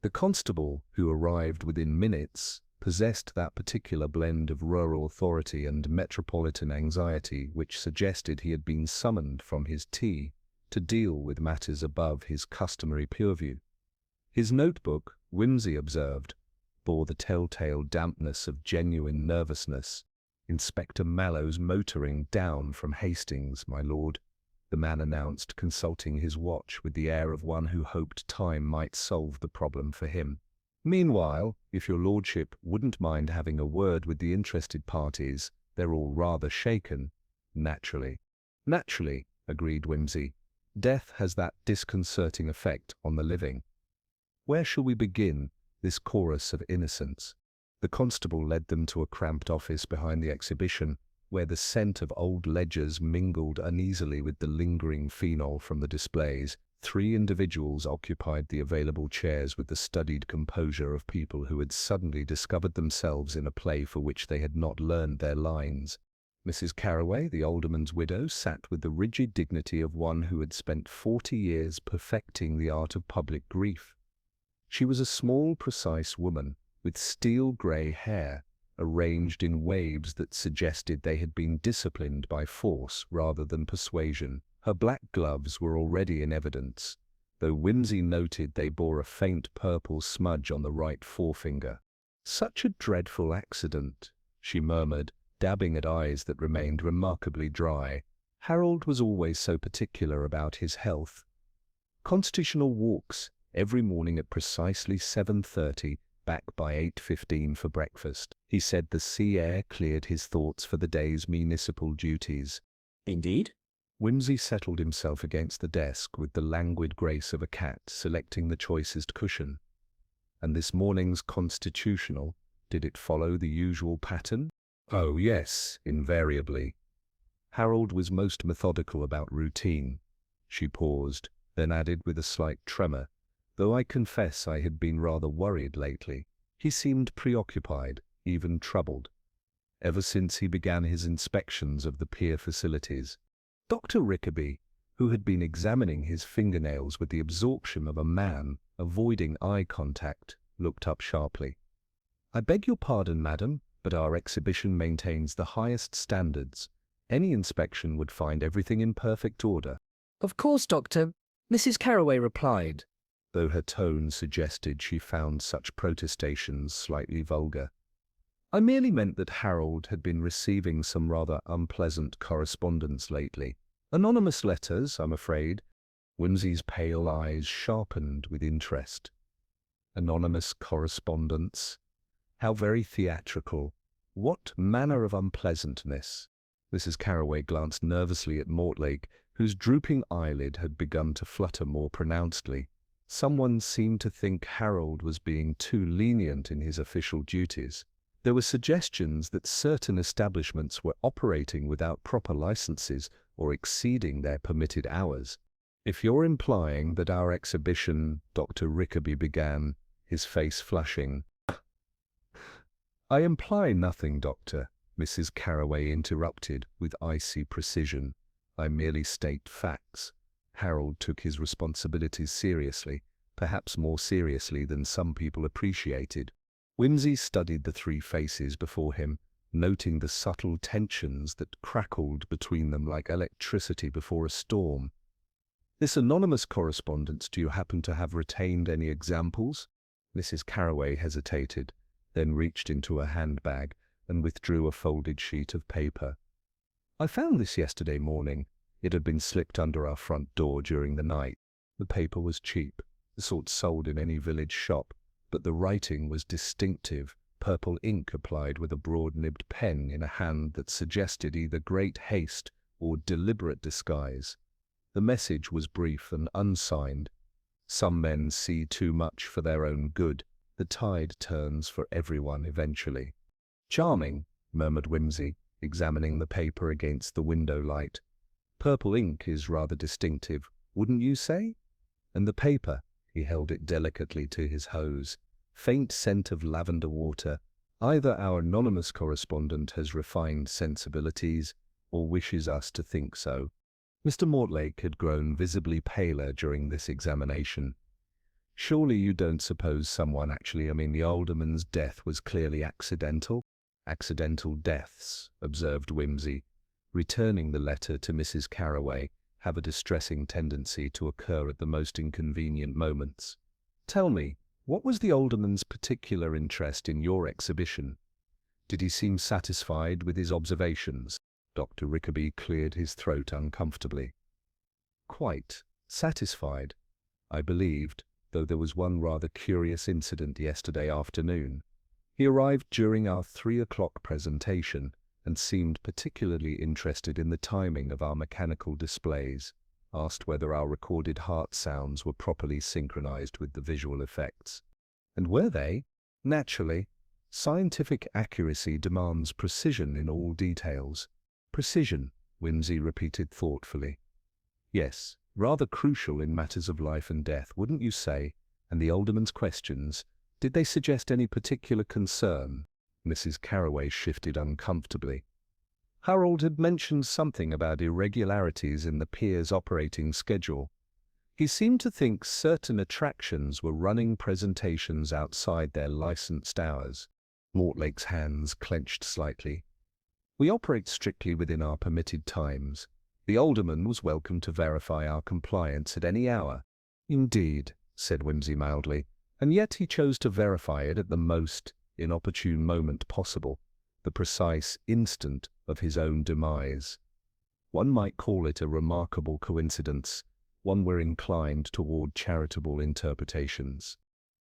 The constable, who arrived within minutes, possessed that particular blend of rural authority and metropolitan anxiety which suggested he had been summoned from his tea to deal with matters above his customary purview. His notebook, Whimsy observed, bore the telltale dampness of genuine nervousness. "Inspector Mallow's motoring down from Hastings, my lord," the man announced, consulting his watch with the air of one who hoped time might solve the problem for him. "Meanwhile, if your lordship wouldn't mind having a word with the interested parties, they're all rather shaken." "Naturally." "Naturally," agreed Whimsy. "Death has that disconcerting effect on the living. Where shall we begin this chorus of innocence?" The constable led them to a cramped office behind the exhibition, where the scent of old ledgers mingled uneasily with the lingering phenol from the displays. 3 individuals occupied the available chairs with the studied composure of people who had suddenly discovered themselves in a play for which they had not learned their lines. Mrs. Carraway, the alderman's widow, sat with the rigid dignity of one who had spent 40 years perfecting the art of public grief. She was a small, precise woman, with steel-grey hair, arranged in waves that suggested they had been disciplined by force rather than persuasion. Her black gloves were already in evidence, though Whimsy noted they bore a faint purple smudge on the right forefinger. "Such a dreadful accident," she murmured, dabbing at eyes that remained remarkably dry. "Harold was always so particular about his health. Constitutional walks every morning at precisely 7:30, back by 8:15 for breakfast." He said the sea air cleared his thoughts for the day's municipal duties. "Indeed?" Whimsy settled himself against the desk with the languid grace of a cat selecting the choicest cushion. "And this morning's constitutional, did it follow the usual pattern?" "Oh, yes, invariably." Harold was most methodical about routine. She paused, then added with a slight tremor, "Though I confess I had been rather worried lately. He seemed preoccupied, even troubled, ever since he began his inspections of the pier facilities." Dr. Rickaby, who had been examining his fingernails with the absorption of a man avoiding eye contact, looked up sharply. "I beg your pardon, madam, but our exhibition maintains the highest standards. Any inspection would find everything in perfect order." "Of course, Doctor," Mrs. Carraway replied, though her tone suggested she found such protestations slightly vulgar. "I merely meant that Harold had been receiving some rather unpleasant correspondence lately. Anonymous letters, I'm afraid." Whimsy's pale eyes sharpened with interest. Anonymous correspondence? How very theatrical. What manner of unpleasantness? Mrs. Carraway glanced nervously at Mortlake, whose drooping eyelid had begun to flutter more pronouncedly. Someone seemed to think Harold was being too lenient in his official duties. There were suggestions that certain establishments were operating without proper licenses or exceeding their permitted hours. "If you're implying that our exhibition," Dr. Rickaby began, his face flushing. "I imply nothing, Doctor," Mrs. Carraway interrupted with icy precision. "I merely state facts." Harold took his responsibilities seriously, perhaps more seriously than some people appreciated. Whimsy studied the 3 faces before him, noting the subtle tensions that crackled between them like electricity before a storm. "This anonymous correspondence, do you happen to have retained any examples?" Mrs. Carraway hesitated, then reached into a handbag and withdrew a folded sheet of paper. "I found this yesterday morning. It had been slipped under our front door during the night. The paper was cheap, the sort sold in any village shop, but the writing was distinctive, purple ink applied with a broad-nibbed pen in a hand that suggested either great haste or deliberate disguise. The message was brief and unsigned. Some men see too much for their own good. The tide turns for everyone eventually." "Charming," murmured Whimsy, examining the paper against the window light. "Purple ink is rather distinctive, wouldn't you say? And the paper," he held it delicately to his hose, "faint scent of lavender water. Either our anonymous correspondent has refined sensibilities or wishes us to think so." Mr. Mortlake had grown visibly paler during this examination. Surely you don't suppose the alderman's death was clearly accidental? Accidental deaths, observed Whimsy, returning the letter to Mrs. Carraway, have a distressing tendency to occur at the most inconvenient moments. Tell me, what was the alderman's particular interest in your exhibition? Did he seem satisfied with his observations? Dr. Rickaby cleared his throat uncomfortably. Quite satisfied, I believed, though there was one rather curious incident yesterday afternoon. He arrived during our 3 o'clock presentation and seemed particularly interested in the timing of our mechanical displays, asked whether our recorded heart sounds were properly synchronized with the visual effects. And were they? Naturally. Scientific accuracy demands precision in all details. Precision, Whimsy repeated thoughtfully. Yes, rather crucial in matters of life and death, wouldn't you say? And the alderman's questions, did they suggest any particular concern? Mrs. Carraway shifted uncomfortably. Harold had mentioned something about irregularities in the pier's operating schedule. He seemed to think certain attractions were running presentations outside their licensed hours. Mortlake's hands clenched slightly. We operate strictly within our permitted times. The alderman was welcome to verify our compliance at any hour. Indeed, said Whimsy mildly, and yet he chose to verify it at the most inopportune moment possible, the precise instant of his own demise. One might call it a remarkable coincidence, one we're inclined toward charitable interpretations.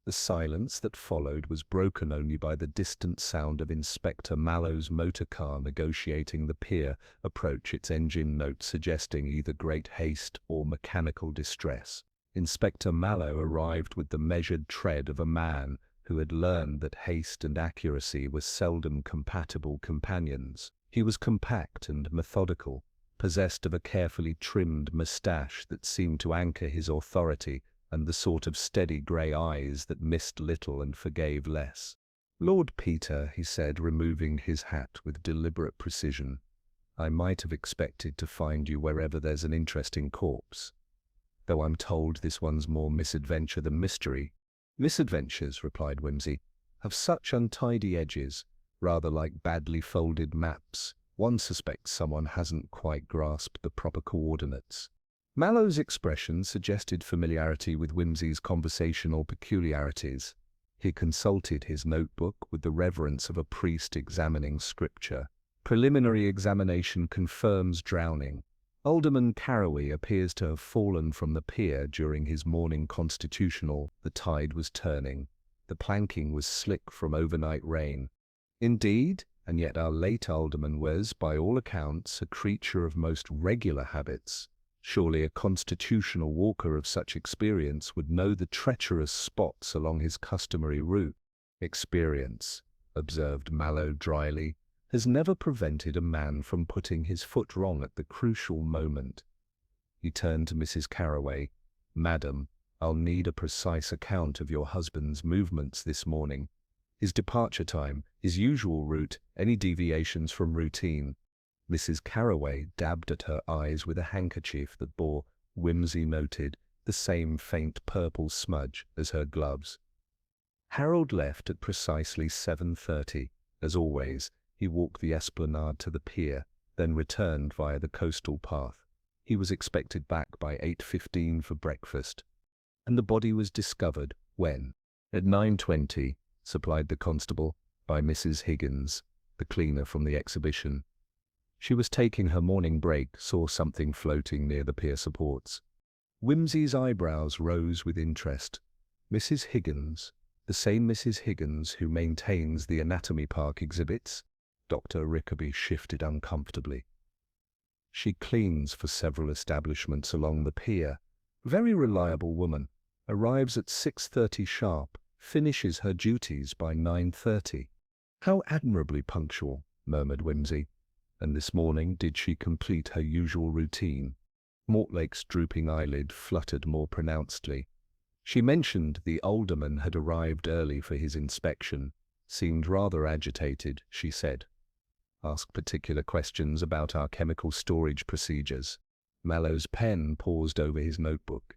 The silence that followed was broken only by the distant sound of Inspector Mallow's motor car negotiating the pier approach, its engine note suggesting either great haste or mechanical distress. Inspector Mallow arrived with the measured tread of a man who had learned that haste and accuracy were seldom compatible companions. He was compact and methodical, possessed of a carefully trimmed moustache that seemed to anchor his authority, and the sort of steady grey eyes that missed little and forgave less. Lord Peter, he said, removing his hat with deliberate precision, I might have expected to find you wherever there's an interesting corpse, though I'm told this one's more misadventure than mystery. Misadventures, replied Whimsy, have such untidy edges, rather like badly folded maps. One suspects someone hasn't quite grasped the proper coordinates. Mallow's expression suggested familiarity with Whimsy's conversational peculiarities. He consulted his notebook with the reverence of a priest examining scripture. Preliminary examination confirms drowning. Alderman Carraway appears to have fallen from the pier during his morning constitutional. The tide was turning. The planking was slick from overnight rain. Indeed, and yet our late alderman was, by all accounts, a creature of most regular habits. Surely a constitutional walker of such experience would know the treacherous spots along his customary route. Experience, observed Mallow dryly, has never prevented a man from putting his foot wrong at the crucial moment. He turned to Mrs. Carraway. Madam, I'll need a precise account of your husband's movements this morning. His departure time, his usual route, any deviations from routine. Mrs. Carraway dabbed at her eyes with a handkerchief that bore, Whimsy noted, the same faint purple smudge as her gloves. Harold left at precisely 7:30. As always, he walked the esplanade to the pier, then returned via the coastal path. He was expected back by 8:15 for breakfast, and the body was discovered when? At 9:20, supplied the constable, by Mrs. Higgins, the cleaner from the exhibition. She was taking her morning break, saw something floating near the pier supports. Whimsy's eyebrows rose with interest. Mrs. Higgins, the same Mrs. Higgins who maintains the Anatomy Park exhibits? Dr. Rickaby shifted uncomfortably. She cleans for several establishments along the pier. Very reliable woman. Arrives at 6:30 sharp, finishes her duties by 9:30. How admirably punctual, murmured Whimsy. And this morning did she complete her usual routine? Mortlake's drooping eyelid fluttered more pronouncedly. She mentioned the alderman had arrived early for his inspection, seemed rather agitated, she said. Asked particular questions about our chemical storage procedures. Mallow's pen paused over his notebook.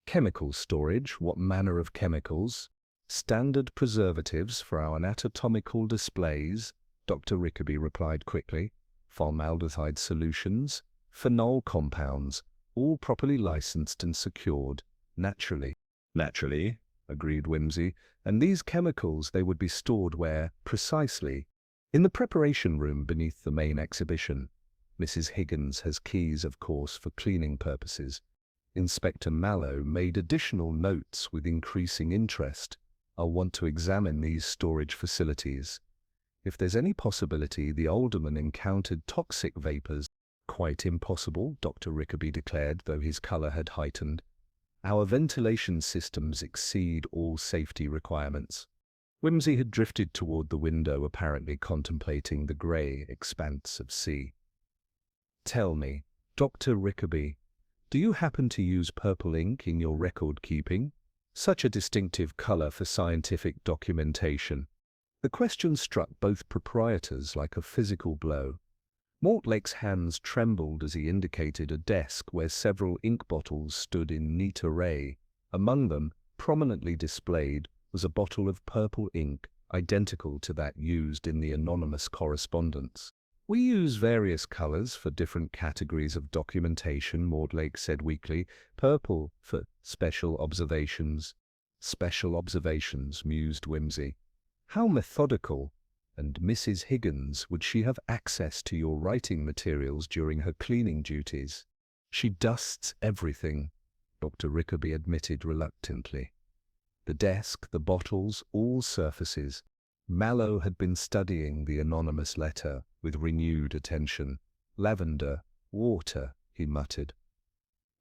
Chemical storage, what manner of chemicals? Standard preservatives for our anatomical displays, Dr. Rickaby replied quickly. Formaldehyde solutions, phenol compounds, all properly licensed and secured, naturally. Naturally, agreed Whimsy, and these chemicals, they would be stored where, precisely? In the preparation room beneath the main exhibition. Mrs. Higgins has keys, of course, for cleaning purposes. Inspector Mallow made additional notes with increasing interest. I'll want to examine these storage facilities. If there's any possibility the alderman encountered toxic vapors, quite impossible, Dr. Rickaby declared, though his color had heightened. Our ventilation systems exceed all safety requirements. Whimsy had drifted toward the window, apparently contemplating the grey expanse of sea. Tell me, Dr. Rickaby, do you happen to use purple ink in your record-keeping? Such a distinctive color for scientific documentation. The question struck both proprietors like a physical blow. Mortlake's hands trembled as he indicated a desk where several ink bottles stood in neat array. Among them, prominently displayed, was a bottle of purple ink, identical to that used in the anonymous correspondence. We use various colors for different categories of documentation, Mortlake said weakly. Purple for special observations. Special observations, mused Whimsy. How methodical. And Mrs. Higgins, would she have access to your writing materials during her cleaning duties? She dusts everything, Dr. Rickaby admitted reluctantly. The desk, the bottles, all surfaces. Mallow had been studying the anonymous letter with renewed attention. Lavender, water, he muttered.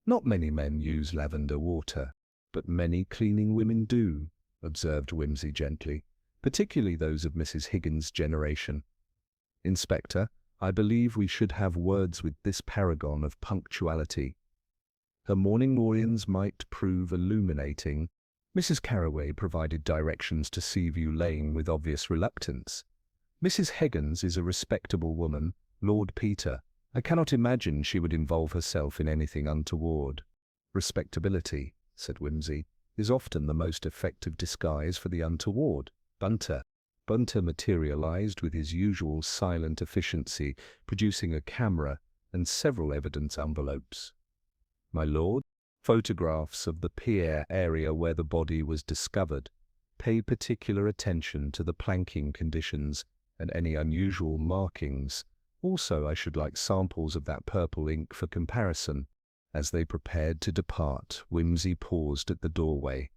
Not many men use lavender water, but many cleaning women do, observed Whimsy gently, particularly those of Mrs. Higgins' generation. Inspector, I believe we should have words with this paragon of punctuality. Her morning morions might prove illuminating. Mrs. Carraway provided directions to Seaview Lane with obvious reluctance. Mrs. Higgins is a respectable woman, Lord Peter. I cannot imagine she would involve herself in anything untoward. Respectability, said Whimsy, is often the most effective disguise for the untoward. Bunter materialized with his usual silent efficiency, producing a camera and several evidence envelopes. My lord, photographs of the pier area where the body was discovered. Pay particular attention to the planking conditions and any unusual markings. Also, I should like samples of that purple ink for comparison. As they prepared to depart, Whimsy paused at the doorway.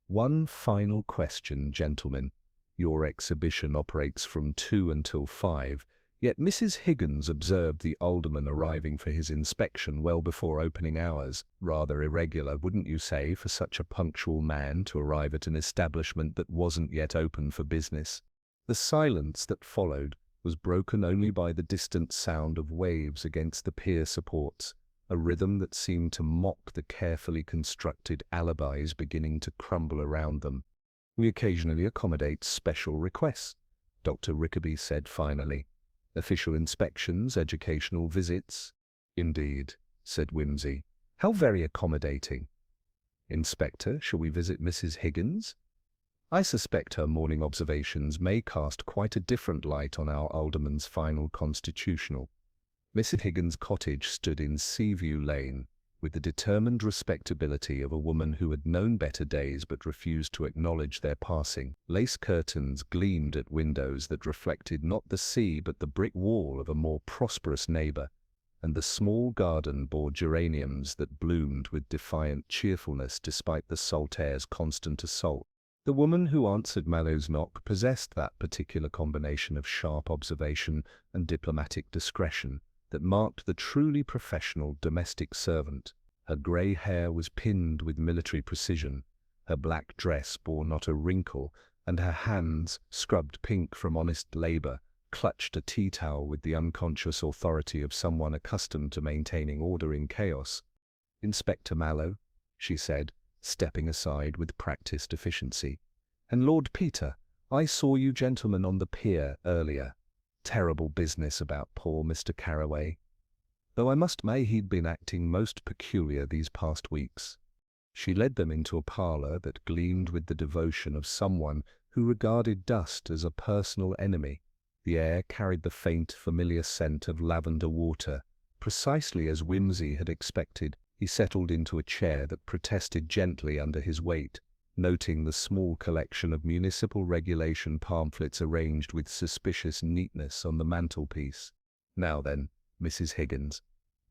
One final question, gentlemen. Your exhibition operates from 2 until 5, yet Mrs. Higgins observed the alderman arriving for his inspection well before opening hours. Rather irregular, wouldn't you say, for such a punctual man to arrive at an establishment that wasn't yet open for business? The silence that followed was broken only by the distant sound of waves against the pier supports, a rhythm that seemed to mock the carefully constructed alibis beginning to crumble around them. We occasionally accommodate special requests, Dr. Rickaby said finally. Official inspections, educational visits. Indeed, said Whimsy. How very accommodating. Inspector, shall we visit Mrs. Higgins? I suspect her morning observations may cast quite a different light on our alderman's final constitutional. Mrs. Higgins' cottage stood in Seaview Lane, with the determined respectability of a woman who had known better days but refused to acknowledge their passing. Lace curtains gleamed at windows that reflected not the sea but the brick wall of a more prosperous neighbor, and the small garden bore geraniums that bloomed with defiant cheerfulness despite the salt air's constant assault. The woman who answered Mallow's knock possessed that particular combination of sharp observation and diplomatic discretion that marked the truly professional domestic servant. Her grey hair was pinned with military precision, her black dress bore not a wrinkle, and her hands, scrubbed pink from honest labor, clutched a tea towel with the unconscious authority of someone accustomed to maintaining order in chaos. Inspector Mallow, she said, stepping aside with practiced efficiency. And Lord Peter, I saw you gentlemen on the pier earlier. Terrible business about poor Mr. Carraway. Though I must say he'd been acting most peculiar these past weeks. She led them into a parlor that gleamed with the devotion of someone who regarded dust as a personal enemy. The air carried the faint, familiar scent of lavender water. Precisely as Whimsy had expected, he settled into a chair that protested gently under his weight, noting the small collection of municipal regulation pamphlets arranged with suspicious neatness on the mantelpiece. "Now then, Mrs. Higgins,"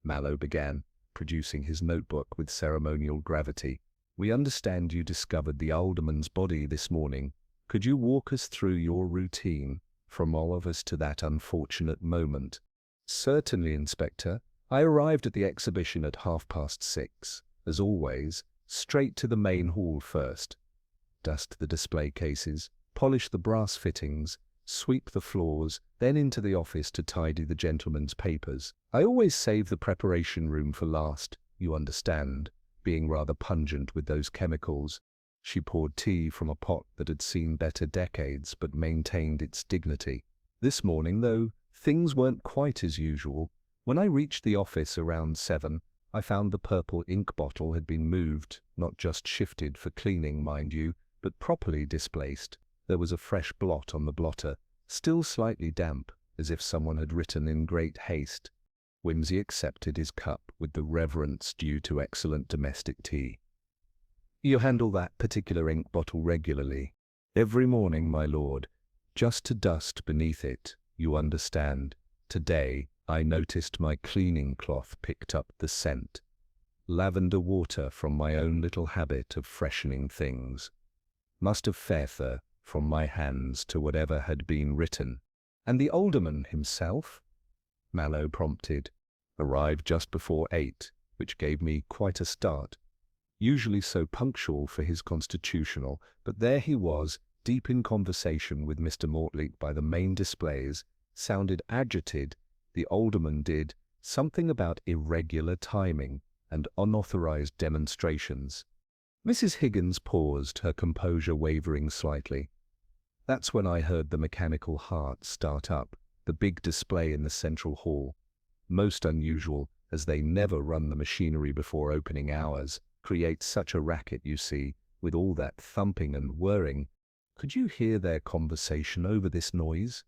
Mallow began, producing his notebook with ceremonial gravity. "We understand you discovered the alderman's body this morning. Could you walk us through your routine, from all of us to that unfortunate moment?" "Certainly, Inspector. I arrived at the exhibition at 6:30. As always, straight to the main hall first. Dust the display cases, polish the brass fittings, sweep the floors, then into the office to tidy the gentlemen's papers. I always save the preparation room for last, you understand, being rather pungent with those chemicals." She poured tea from a pot that had seen better decades but maintained its dignity. "This morning, though, things weren't quite as usual. When I reached the office around 7, I found the purple ink bottle had been moved, not just shifted for cleaning, mind you, but properly displaced. There was a fresh blot on the blotter, still slightly damp, as if someone had written in great haste. Whimsy accepted his cup with the reverence due to excellent domestic tea. "You handle that particular ink bottle regularly?" "Every morning, my lord, just to dust beneath it, you understand. Today, I noticed my cleaning cloth picked up the scent. Lavender water from my own little habit of freshening things. Must have feather from my hands to whatever had been written." "And the alderman himself?" Mallow prompted. "Arrived just before 8, which gave me quite a start. Usually so punctual for his constitutional, but there he was, deep in conversation with Mr. Mortlake by the main displays, sounded agitated. The alderman did something about irregular timing and unauthorized demonstrations." Mrs. Higgins paused, her composure wavering slightly. "That's when I heard the mechanical heart start up, the big display in the central hall. Most unusual, as they never run the machinery before opening hours. Creates such a racket, you see, with all that thumping and whirring." "Could you hear their conversation over this noise?"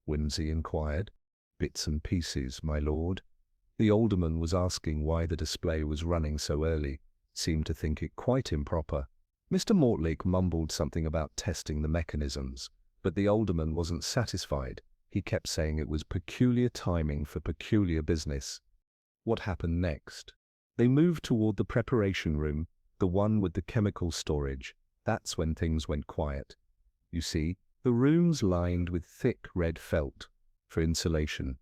Whimsy inquired. "Bits and pieces, my lord. The alderman was asking why the display was running so early. Seemed to think it quite improper. Mr. Mortlake mumbled something about testing the mechanisms, but the alderman wasn't satisfied. He kept saying it was peculiar timing for peculiar business." "What happened next?" "They moved toward the preparation room, the one with the chemical storage. That's when things went quiet. You see, the room's lined with thick red felt for insulation.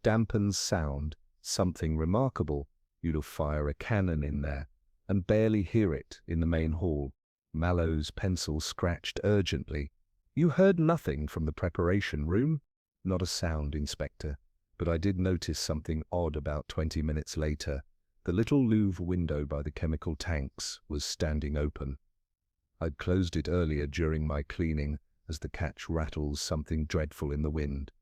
Dampens sound, something remarkable. You'd fire a cannon in there and barely hear it in the main hall." Mallow's pencil scratched urgently. "You heard nothing from the preparation room?" "Not a sound, Inspector, but I did notice something odd about 20 minutes later. The little Louvre window by the chemical tanks was standing open. I'd closed it earlier during my cleaning, as the catch rattles something dreadful in the wind.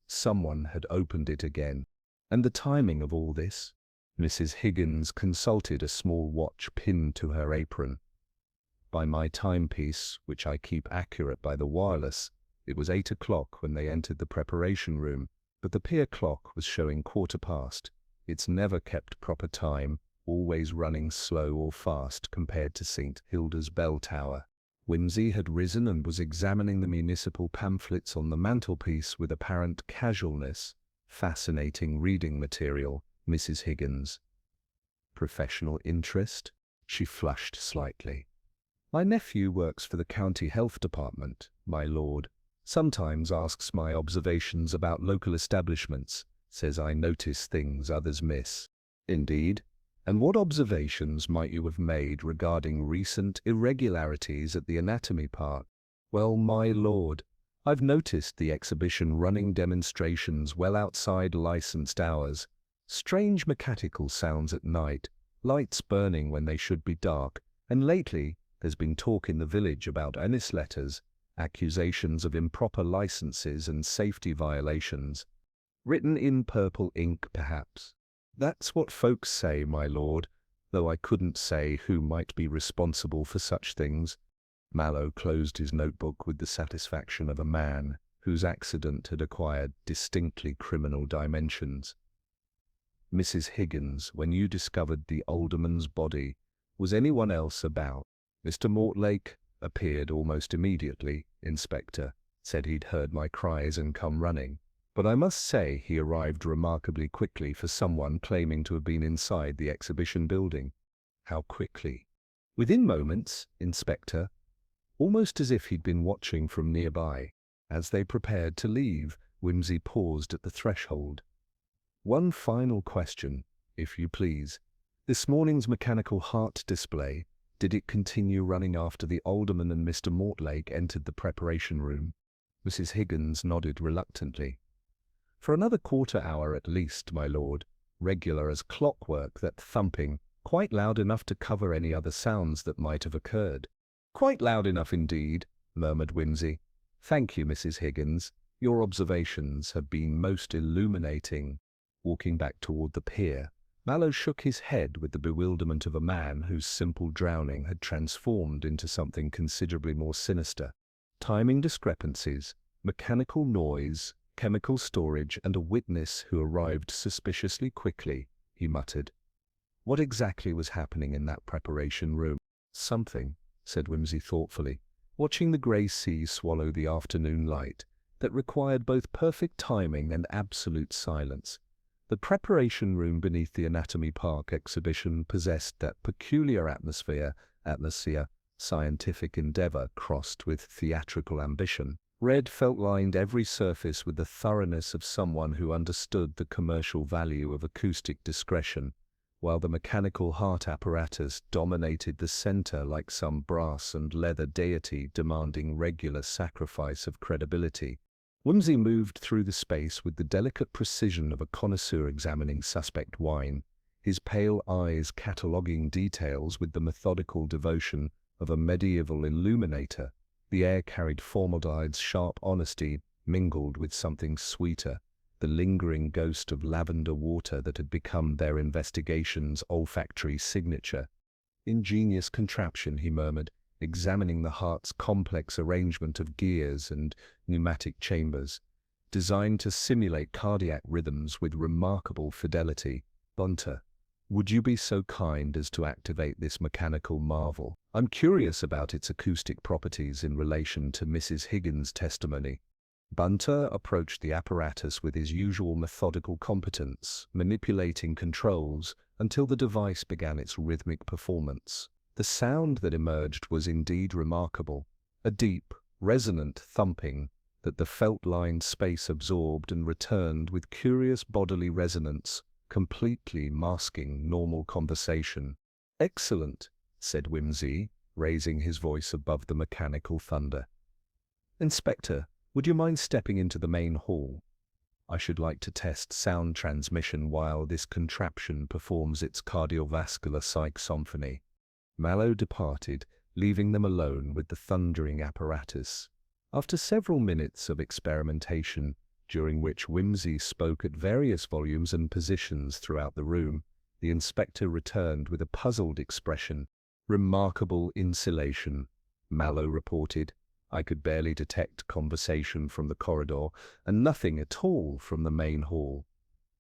Someone had opened it again. And the timing of all this?" Mrs. Higgins consulted a small watch pinned to her apron. "By my timepiece, which I keep accurate by the wireless, it was 8 o'clock when they entered the preparation room, but the pier clock was showing 1/4 past. It's never kept proper time, always running slow or fast compared to St. Hilda's bell tower." Whimsy had risen and was examining the municipal pamphlets on the mantelpiece with apparent casualness. "Fascinating reading material, Mrs. Higgins." "Professional interest?" She flushed slightly. "My nephew works for the county health department, my lord. Sometimes asks my observations about local establishments. Says I notice things others miss." "Indeed? And what observations might you have made regarding recent irregularities at the anatomy part?" "Well, my lord, I've noticed the exhibition running demonstrations well outside licensed hours. Strange mechanical sounds at night, lights burning when they should be dark, and lately there's been talk in the village about honest letters, accusations of improper licenses and safety violations. Written in purple ink, perhaps." "That's what folks say, my lord. though I couldn't say who might be responsible for such things. Mallow closed his notebook with the satisfaction of a man whose accident had acquired distinctly criminal dimensions. Mrs. Higgins, when you discovered the alderman's body, was anyone else about? Mr. Mortlake appeared almost immediately. Inspector said he'd heard my cries and come running, but I must say he arrived remarkably quickly for someone claiming to have been inside the exhibition building. How quickly? Within moments, Inspector, almost as if he'd been watching from nearby. As they prepared to leave, Whimsy paused at the threshold. One final question, if you please. This morning's mechanical heart display, did it continue running after the alderman and Mr. Mortlake entered the preparation room? Mrs. Higgins nodded reluctantly. For another quarter-hour at least, my lord. Regular as clockwork, that thumping, quite loud enough to cover any other sounds that might have occurred. Quite loud enough indeed, murmured Whimsy. Thank you, Mrs. Higgins. Your observations have been most illuminating. Walking back toward the pier, Mallow shook his head with the bewilderment of a man whose simple drowning had transformed into something considerably more sinister. Timing discrepancies, mechanical noise, chemical storage, and a witness who arrived suspiciously quickly, he muttered. What exactly was happening in that preparation room? Something, said Whimsy thoughtfully, watching the grey sea swallow the afternoon light, that required both perfect timing and absolute silence. The preparation room beneath the Anatomy Park exhibition possessed that peculiar atmosphere, scientific endeavor crossed with theatrical ambition. Red felt lined every surface with the thoroughness of someone who understood the commercial value of acoustic discretion, while the mechanical heart apparatus dominated the center like some brass and leather deity demanding regular sacrifice of credibility. Whimsy moved through the space with the delicate precision of a connoisseur examining suspect wine, his pale eyes cataloguing details with the methodical devotion of a medieval illuminator. The air carried Formaldehyde's sharp honesty mingled with something sweeter, the lingering ghost of lavender water that had become their investigation's olfactory signature. Ingenious contraption, he murmured, examining the heart's complex arrangement of gears and pneumatic chambers, designed to simulate cardiac rhythms with remarkable fidelity. Bunter, would you be so kind as to activate this mechanical marvel? I'm curious about its acoustic properties in relation to Mrs. Higgins' testimony. Bunter approached the apparatus with his usual methodical competence, manipulating controls until the device began its rhythmic performance. The sound that emerged was indeed remarkable, a deep, resonant thumping that the felt-lined space absorbed and returned with curious bodily resonance, completely masking normal conversation. Excellent, said Whimsy, raising his voice above the mechanical thunder. Inspector, would you mind stepping into the main hall? I should like to test sound transmission while this contraption performs its cardiovascular psych symphony. Mallow departed, leaving them alone with the thundering apparatus. After several minutes of experimentation, during which Whimsy spoke at various volumes and positions throughout the room, the inspector returned with a puzzled expression. Remarkable insulation, Mallow reported. I could barely detect conversation from the corridor, and nothing at all from the main hall.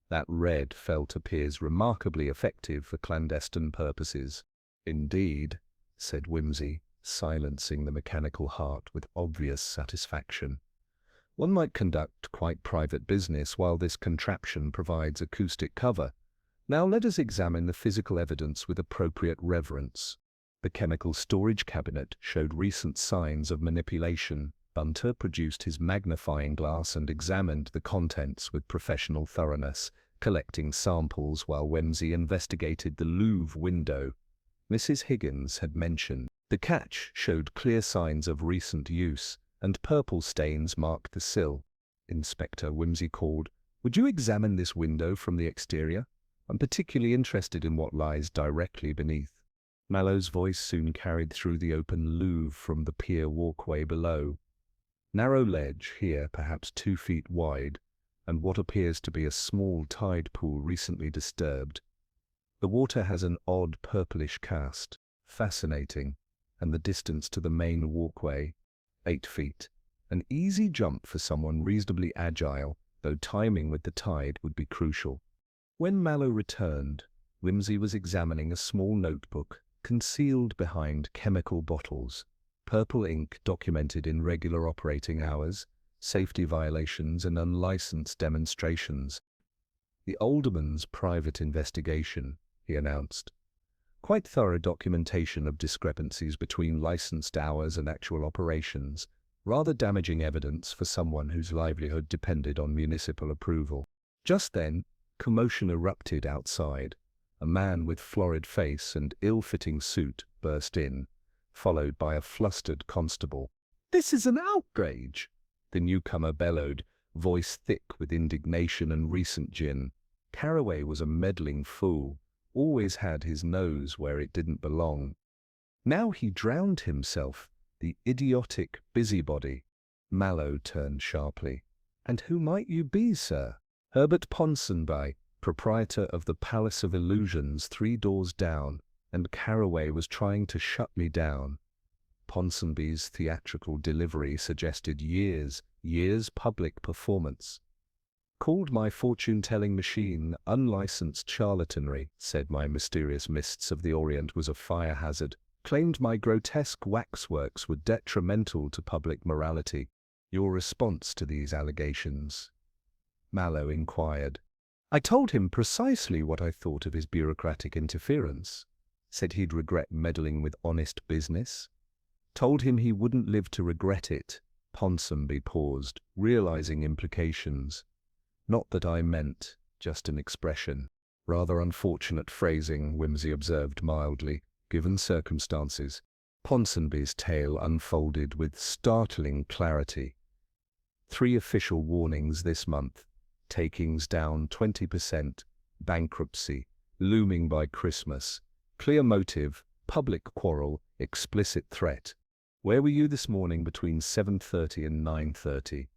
That red felt appears remarkably effective for clandestine purposes. Indeed, said Whimsy, silencing the mechanical heart with obvious satisfaction. One might conduct quite private business while this contraption provides acoustic cover. Now let us examine the physical evidence with appropriate reverence. The chemical storage cabinet showed recent signs of manipulation. Bunter produced his magnifying glass and examined the contents with professional thoroughness, collecting samples while Whimsy investigated the Louvre window. Mrs. Higgins had mentioned. The catch showed clear signs of recent use, and purple stains marked the sill. Inspector, Whimsy called, would you examine this window from the exterior? I'm particularly interested in what lies directly beneath. Mallow's voice soon carried through the open Louvre from the pier walkway below. Narrow ledge here, perhaps 2 feet wide, and what appears to be a small tide pool recently disturbed. The water has an odd purplish cast, fascinating, and the distance to the main walkway, 8 feet. An easy jump for someone reasonably agile, though timing with the tide would be crucial. When Mallow returned, Whimsy was examining a small notebook concealed behind chemical bottles. Purple ink documented in regular operating hours, safety violations and unlicensed demonstrations. The Alderman's private investigation, he announced. Quite thorough documentation of discrepancies between licensed hours and actual operations, rather damaging evidence for someone whose livelihood depended on municipal approval. Just then, commotion erupted outside. A man with florid face and ill-fitting suit burst in, followed by a flustered constable. "This is an outrage!" the newcomer bellowed, voice thick with indignation and recent gin. Carraway was a meddling fool, always had his nose where it didn't belong. Now he drowned himself, the idiotic busybody. Mallow turned sharply. "And who might you be, sir?" "Herbert Ponsonby, proprietor of the Palace of Illusions 3 doors down, and Carraway was trying to shut me down." Ponsonby's theatrical delivery suggested years public performance. "Called my fortune-telling machine unlicensed charlatanry, said my mysterious mists of the Orient was a fire hazard, claimed my grotesque waxworks were detrimental to public morality." "Your response to these allegations?" Mallow inquired. "I told him precisely what I thought of his bureaucratic interference. Said he'd regret meddling with honest business. Told him he wouldn't live to regret it." Ponsonby paused, realizing implications. "Not that I meant, just an expression." "Rather unfortunate phrasing," Whimsy observed mildly, "given circumstances." Ponsonby's tale unfolded with startling clarity. 3 official warnings this month. Takings down 20%, bankruptcy, looming by Christmas, clear motive, public quarrel, explicit threat. "Where were you this morning between 7:30 and 9:30?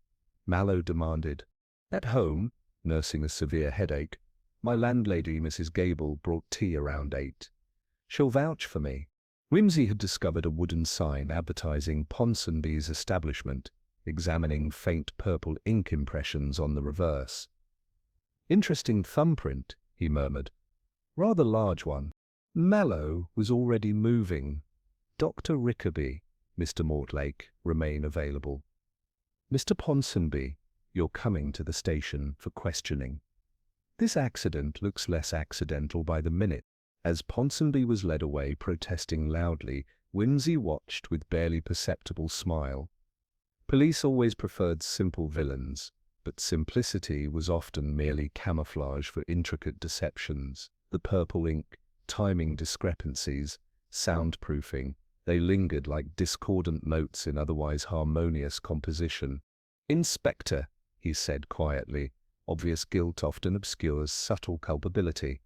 Mallow demanded. "At home, nursing a severe headache. My landlady, Mrs. Gable, brought tea around 8. She'll vouch for me." Whimsy had discovered a wooden sign advertising Ponsonby's establishment, examining faint purple ink impressions on the reverse. "Interesting thumbprint," he murmured. "Rather large one." Mallow was already moving. "Dr. Rickaby, Mr. Mortlake, remain available. Mr. Ponsonby, you're coming to the station for questioning." This accident looks less accidental by the minute. As Ponsonby was led away protesting loudly, Whimsy watched with barely perceptible smile. Police always preferred simple villains, but simplicity was often merely camouflage for intricate deceptions. The purple ink, timing discrepancies, soundproofing, they lingered like discordant notes in otherwise harmonious composition. "Inspector," he said quietly, "obvious guilt often obscures subtle culpability.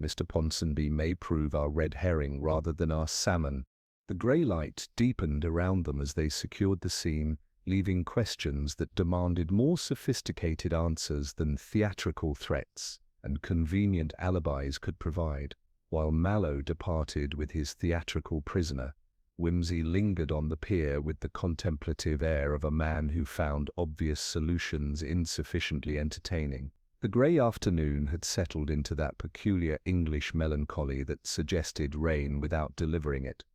Mr. Ponsonby may prove our red herring rather than our salmon." The grey light deepened around them as they secured the scene, leaving questions that demanded more sophisticated answers than theatrical threats and convenient alibis could provide. While Mallow departed with his theatrical prisoner, Whimsy lingered on the pier with the contemplative air of a man who found obvious solutions insufficiently entertaining. The grey afternoon had settled into that peculiar English melancholy that suggested rain without delivering it,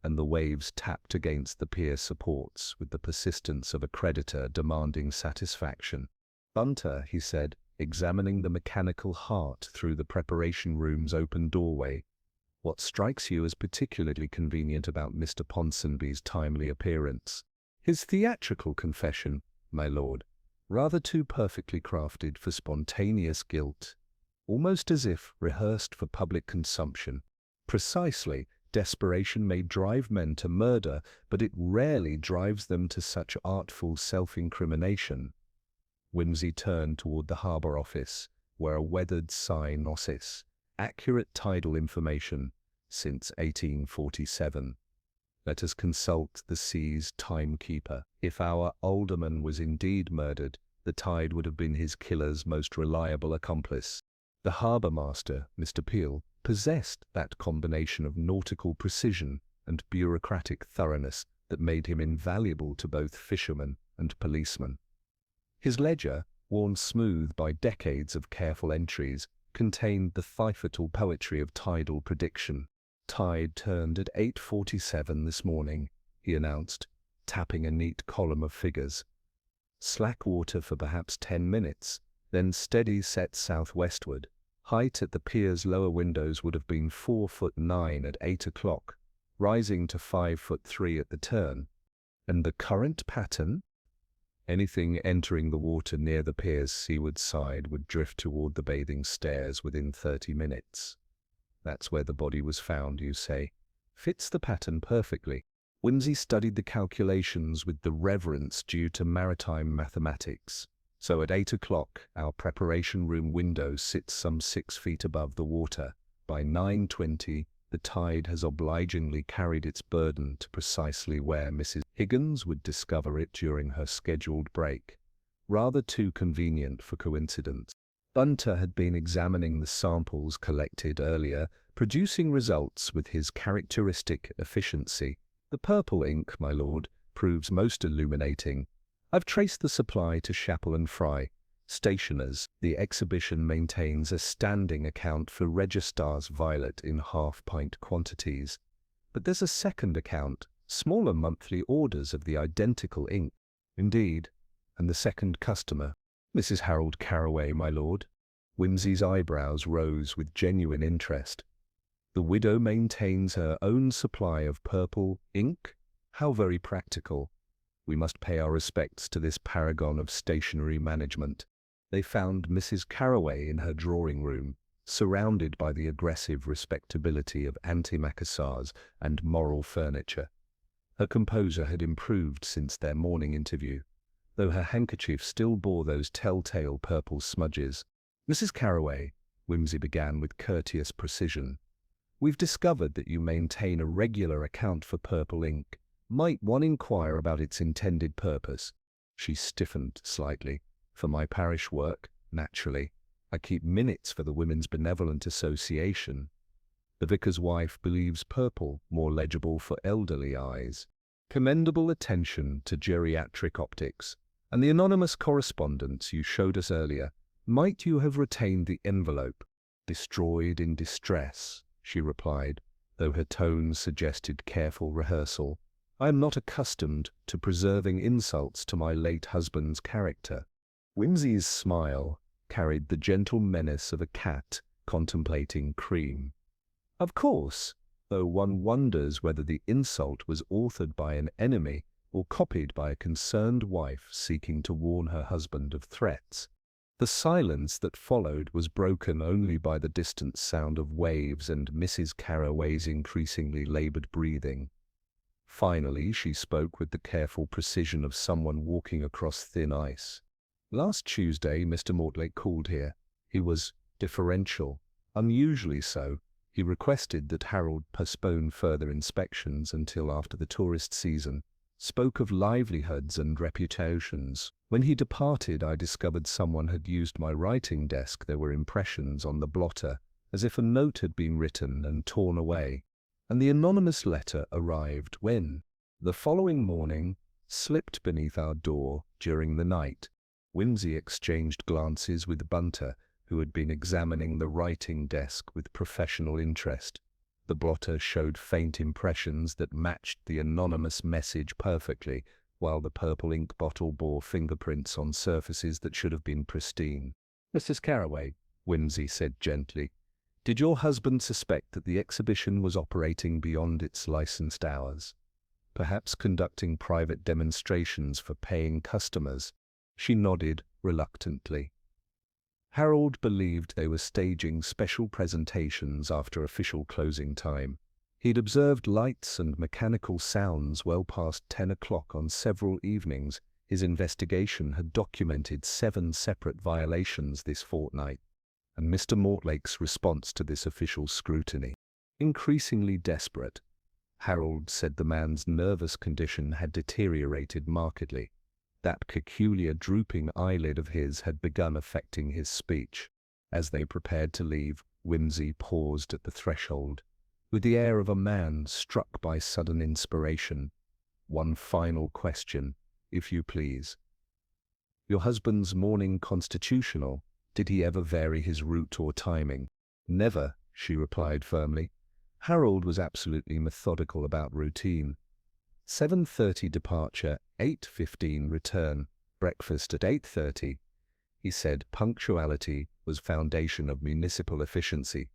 and the waves tapped against the pier supports with the persistence of a creditor demanding satisfaction. "Bunter," he said, examining the mechanical heart through the preparation room's open doorway, "what strikes you as particularly convenient about Mr. Ponsonby's timely appearance?" "His theatrical confession, my lord. Rather too perfectly crafted for spontaneous guilt, almost as if rehearsed for public consumption." "Precisely. Desperation may drive men to murder, but it rarely drives them to such artful self-incrimination." Whimsy turned toward the harbour office, where a weathered sign "Ossis, accurate tidal information since 1847. Let us consult the sea's timekeeper. If our alderman was indeed murdered, the tide would have been his killer's most reliable accomplice. The harbour master, Mr. Peel, possessed that combination of nautical precision and bureaucratic thoroughness that made him invaluable to both fishermen and policemen. His ledger, worn smooth by decades of careful entries, contained the thrifatal poetry of tidal prediction. "Tide turned at 8:47 this morning," he announced, tapping a neat column of figures. "Slack water for perhaps 10 minutes, then steady set southwestward. Height at the pier's lower windows would have been 4'9" at 8 o'clock, rising to 5'3" at the turn. And the current pattern? Anything entering the water near the pier's seaward side would drift toward the bathing stairs within 30 minutes. That's where the body was found, you say. Fits the pattern perfectly. Whimsy studied the calculations with the reverence due to maritime mathematics. So at 8 o'clock, our preparation room window sits some 6 feet above the water. By 9:20, the tide has obligingly carried its burden to precisely where Mrs. Higgins would discover it during her scheduled break. Rather too convenient for coincidence. Bunter had been examining the samples collected earlier, producing results with his characteristic efficiency. "The purple ink, my lord, proves most illuminating. I've traced the supply to Chappell and Fry, stationers. The exhibition maintains a standing account for Registar's Violet in half-pint quantities. But there's a second account, smaller monthly orders of the identical ink." "Indeed. And the second customer?" "Mrs. Harold Carroway, my lord." Whimsy's eyebrows rose with genuine interest. "The widow maintains her own supply of purple ink? How very practical. We must pay our respects to this paragon of stationery management." They found Mrs. Carroway in her drawing room, surrounded by the aggressive respectability of antimacassars and moral furniture. Her composure had improved since their morning interview, though her handkerchief still bore those telltale purple smudges. "Mrs. Carroway," Whimsy began with courteous precision, "we've discovered that you maintain a regular account for purple ink. Might one inquire about its intended purpose?" She stiffened slightly. "For my parish work, naturally. I keep minutes for the Women's Benevolent Association. The vicar's wife believes purple more legible for elderly eyes. Commendable attention to geriatric optics. And the anonymous correspondence you showed us earlier, might you have retained the envelope?" "Destroyed in distress," she replied, though her tone suggested careful rehearsal. "I am not accustomed to preserving insults to my late husband's character." Whimsy's smile carried the gentle menace of a cat contemplating cream. "Of course, though one wonders whether the insult was authored by an enemy or copied by a concerned wife seeking to warn her husband of threats." The silence that followed was broken only by the distant sound of waves and Mrs. Carroway's increasingly labored breathing. Finally, she spoke with the careful precision of someone walking across thin ice. "Last Tuesday, Mr. Mortlake called here. He was deferential, unusually so. He requested that Harold postpone further inspections until after the tourist season. Spoke of livelihoods and reputations. When he departed, I discovered someone had used my writing desk. There were impressions on the blotter, as if a note had been written and torn away. And the anonymous letter arrived when, the following morning, slipped beneath our door during the night." Whimsy exchanged glances with Bunter, who had been examining the writing desk with professional interest. The blotter showed faint impressions that matched the anonymous message perfectly, while the purple ink bottle bore fingerprints on surfaces that should have been pristine. "Mrs. Carroway," Whimsy said gently, "did your husband suspect that the exhibition was operating beyond its licensed hours? Perhaps conducting private demonstrations for paying customers?" She nodded reluctantly. Harold believed they were staging special presentations after official closing time. He'd observed lights and mechanical sounds well past 10 o'clock on several evenings. His investigation had documented 7 separate violations this fortnight, and Mr. Mortlake's response to this official scrutiny. Increasingly desperate, Harold said the man's nervous condition had deteriorated markedly. That peculiar drooping eyelid of his had begun affecting his speech. As they prepared to leave, Whimsy paused at the threshold, with the air of a man struck by sudden inspiration. One final question, if you please. Your husband's morning constitutional, did he ever vary his route or timing? Never, she replied firmly. Harold was absolutely methodical about routine. 7:30 departure, 8:15 return, breakfast at 8:30. He said punctuality was foundation of municipal efficiency.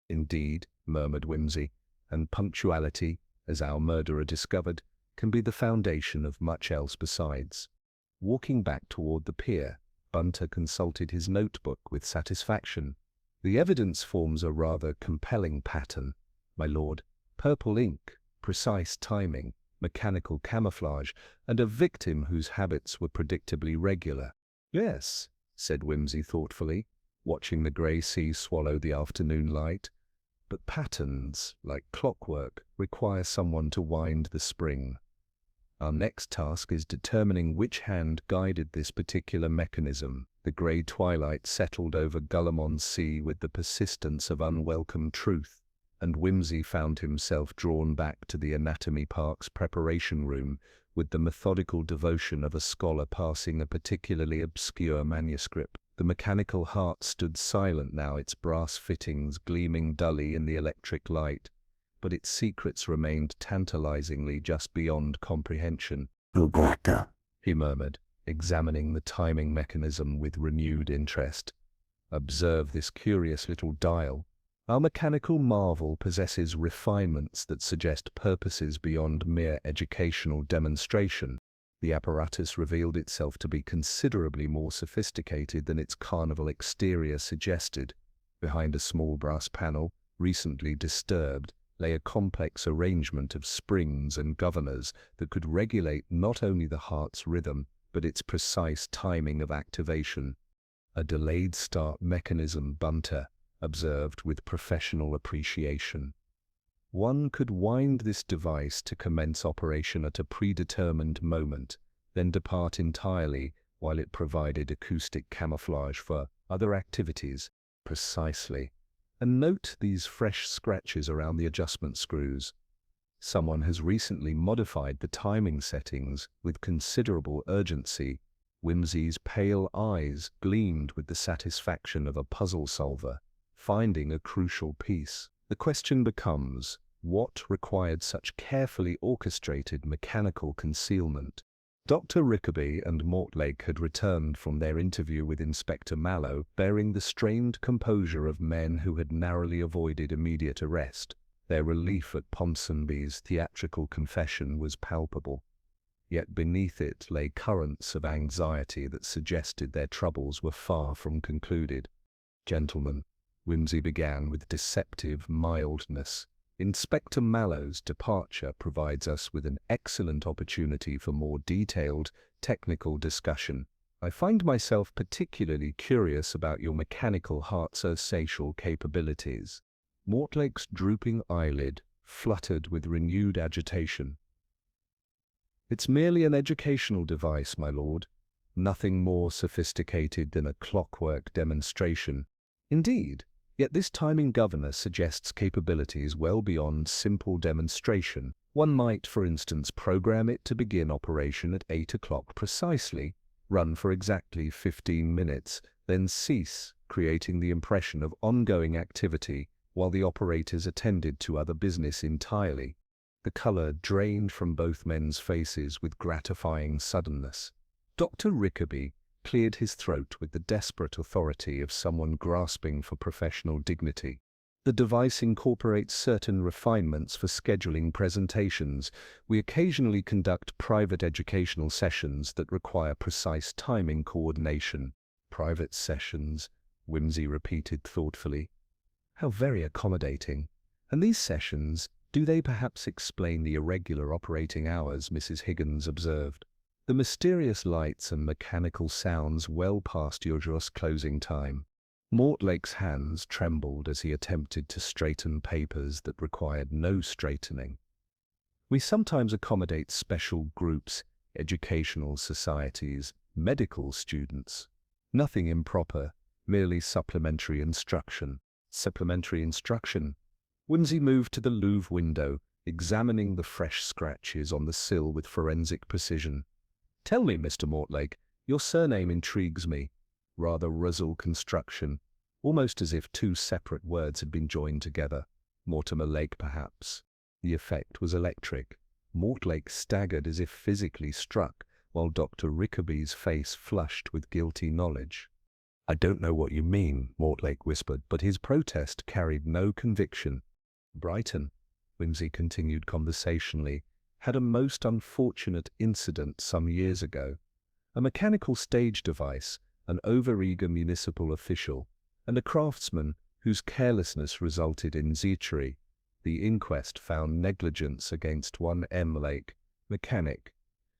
Indeed, murmured Whimsy, and punctuality, as our murderer discovered, can be the foundation of much else besides. Walking back toward the pier, Bunter consulted his notebook with satisfaction. The evidence forms a rather compelling pattern, my lord. Purple ink, precise timing, mechanical camouflage, and a victim whose habits were predictably regular. Yes, said Whimsy thoughtfully, watching the grey sea swallow the afternoon light. But patterns, like clockwork, require someone to wind the spring. Our next task is determining which hand guided this particular mechanism. The grey twilight settled over Gullimon's Sea with the persistence of unwelcome truth, and Whimsy found himself drawn back to the Anatomy Park's preparation room with the methodical devotion of a scholar passing a particularly obscure manuscript. The mechanical heart stood silent now, its brass fittings gleaming dully in the electric light, but its secrets remained tantalizingly just beyond comprehension. Roberta, He murmured, examining the timing mechanism with renewed interest. Observe this curious little dial. Our mechanical marvel possesses refinements that suggest purposes beyond mere educational demonstration. The apparatus revealed itself to be considerably more sophisticated than its carnival exterior suggested. Behind a small brass panel, recently disturbed, lay a complex arrangement of springs and governors that could regulate not only the heart's rhythm, but its precise timing of activation. A delayed start mechanism, Bunter observed with professional appreciation. One could wind this device to commence operation at a predetermined moment, then depart entirely while it provided acoustic camouflage for other activities. Precisely. And note these fresh scratches around the adjustment screws. Someone has recently modified the timing settings with considerable urgency. Whimsy's pale eyes gleamed with the satisfaction of a puzzle solver, finding a crucial piece. The question becomes, what required such carefully orchestrated mechanical concealment? Dr. Rickaby and Mortlake had returned from their interview with Inspector Mallow, bearing the strained composure of men who had narrowly avoided immediate arrest. Their relief at Ponsonby's theatrical confession was palpable, yet beneath it lay currents of anxiety that suggested their troubles were far from concluded. Gentlemen, Whimsy began with deceptive mildness, Inspector Mallow's departure provides us with an excellent opportunity for more detailed, technical discussion. I find myself particularly curious about your mechanical heart-so-satial capabilities. Mortlake's drooping eyelid fluttered with renewed agitation. It's merely an educational device, my lord. Nothing more sophisticated than a clockwork demonstration. Indeed, yet this timing governor suggests capabilities well beyond simple demonstration. One might, for instance, program it to begin operation at 8 o'clock precisely, run for exactly 15 minutes, then cease, creating the impression of ongoing activity while the operators attended to other business entirely. The color drained from both men's faces with gratifying suddenness. Dr. Rickaby cleared his throat with the desperate authority of someone grasping for professional dignity. The device incorporates certain refinements for scheduling presentations. We occasionally conduct private educational sessions that require precise timing coordination. Private sessions, Whimsy repeated thoughtfully. How very accommodating. And these sessions, do they perhaps explain the irregular operating hours? Mrs. Higgins observed. The mysterious lights and mechanical sounds well past your just closing time. Mortlake's hands trembled as he attempted to straighten papers that required no straightening. We sometimes accommodate special groups, educational societies, medical students. Nothing improper, merely supplementary instruction. Supplementary instruction. Whimsy moved to the Louvre window, examining the fresh scratches on the sill with forensic precision. Tell me, Mr. Mortlake, your surname intrigues me. Rather Russell construction, almost as if two separate words had been joined together. Mortimer Lake, perhaps. The effect was electric. Mortlake staggered as if physically struck, while Dr. Rickaby's face flushed with guilty knowledge. I don't know what you mean, Mortlake whispered, but his protest carried no conviction. Brighton, Whimsy continued conversationally, had a most unfortunate incident some years ago. A mechanical stage device, an overeager municipal official, and a craftsman whose carelessness resulted in zechery. The inquest found negligence against one M. Lake, mechanic.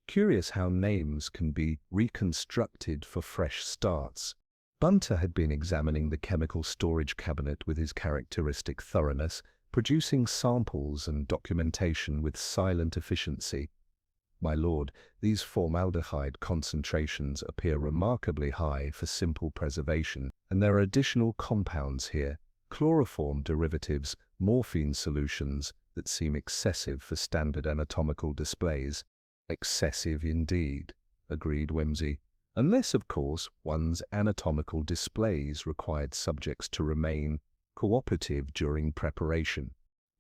Curious how names can be reconstructed for fresh starts. Bunter had been examining the chemical storage cabinet with his characteristic thoroughness, producing samples and documentation with silent efficiency. My lord, these formaldehyde concentrations appear remarkably high for simple preservation, and there are additional compounds here, chloroform derivatives, morphine solutions, that seem excessive for standard anatomical displays. Excessive indeed, agreed Whimsy, unless, of course, one's anatomical displays required subjects to remain cooperative during preparation.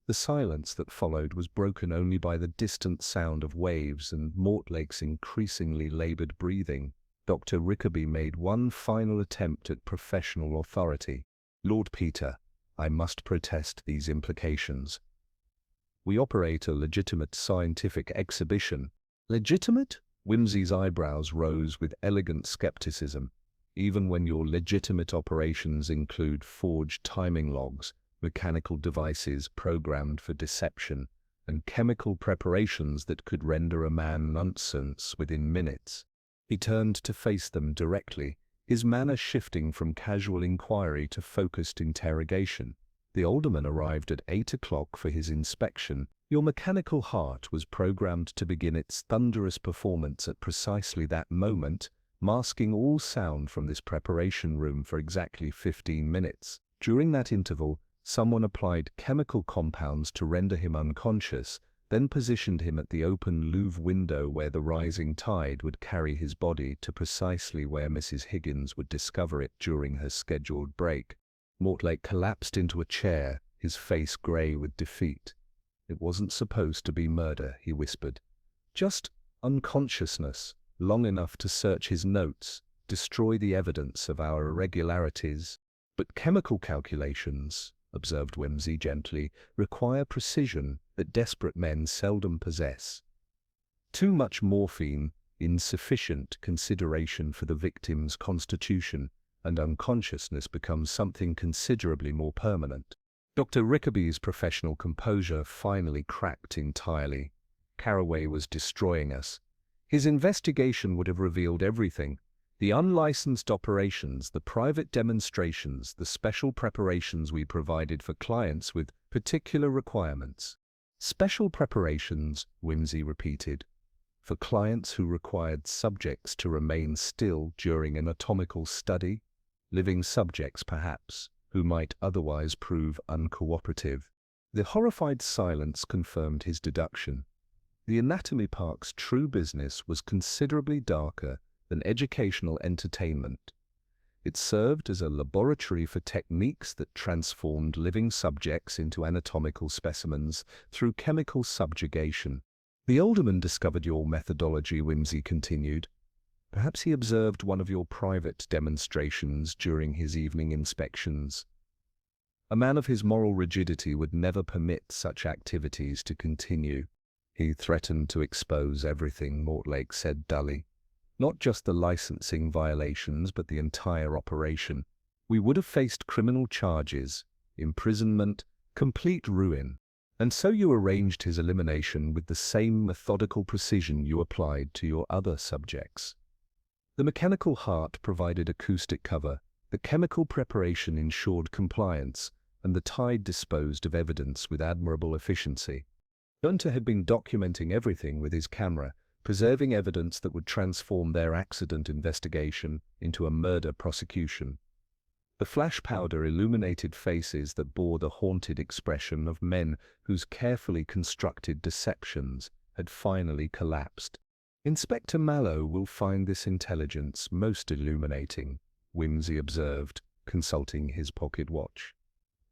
The silence that followed was broken only by the distant sound of waves and Mortlake's increasingly labored breathing. Dr. Rickaby made one final attempt at professional authority. Lord Peter, I must protest these implications. We operate a legitimate scientific exhibition. Legitimate? Whimsy's eyebrows rose with elegant skepticism. Even when your legitimate operations include forged timing logs, mechanical devices programmed for deception, and chemical preparations that could render a man nonsense within minutes. He turned to face them directly, his manner shifting from casual inquiry to focused interrogation. The alderman arrived at 8 o'clock for his inspection. Your mechanical heart was programmed to begin its thunderous performance at precisely that moment, masking all sound from this preparation room for exactly 15 minutes. During that interval, someone applied chemical compounds to render him unconscious, then positioned him at the open Louvre window where the rising tide would carry his body to precisely where Mrs. Higgins would discover it during her scheduled break. Mortlake collapsed into a chair, his face grey with defeat. It wasn't supposed to be murder, he whispered. Just unconsciousness, long enough to search his notes, destroy the evidence of our irregularities. But chemical calculations, observed Whimsy gently, require precision that desperate men seldom possess. Too much morphine, insufficient consideration for the victim's constitution, and unconsciousness becomes something considerably more permanent. Dr. Rickaby's professional composure finally cracked entirely. Carraway was destroying us. His investigation would have revealed everything. The unlicensed operations, the private demonstrations, the special preparations we provided for clients with particular requirements. Special preparations, Whimsy repeated, for clients who required subjects to remain still during anatomical study, living subjects perhaps, who might otherwise prove uncooperative. The horrified silence confirmed his deduction. The Anatomy Park's true business was considerably darker than educational entertainment. It served as a laboratory for techniques that transformed living subjects into anatomical specimens through chemical subjugation. The alderman discovered your methodology, Whimsy continued. Perhaps he observed one of your private demonstrations during his evening inspections. A man of his moral rigidity would never permit such activities to continue. He threatened to expose everything, Mortlake said dully. Not just the licensing violations, but the entire operation. We would have faced criminal charges, imprisonment, complete ruin. And so you arranged his elimination with the same methodical precision you applied to your other subjects. The mechanical heart provided acoustic cover, the chemical preparation ensured compliance, and the tide disposed of evidence with admirable efficiency. Gunter had been documenting everything with his camera, preserving evidence that would transform their accident investigation into a murder prosecution. The flash powder illuminated faces that bore the haunted expression of men whose carefully constructed deceptions had finally collapsed. "Inspector Mallow will find this intelligence most illuminating," Whimsy observed, consulting his pocket watch.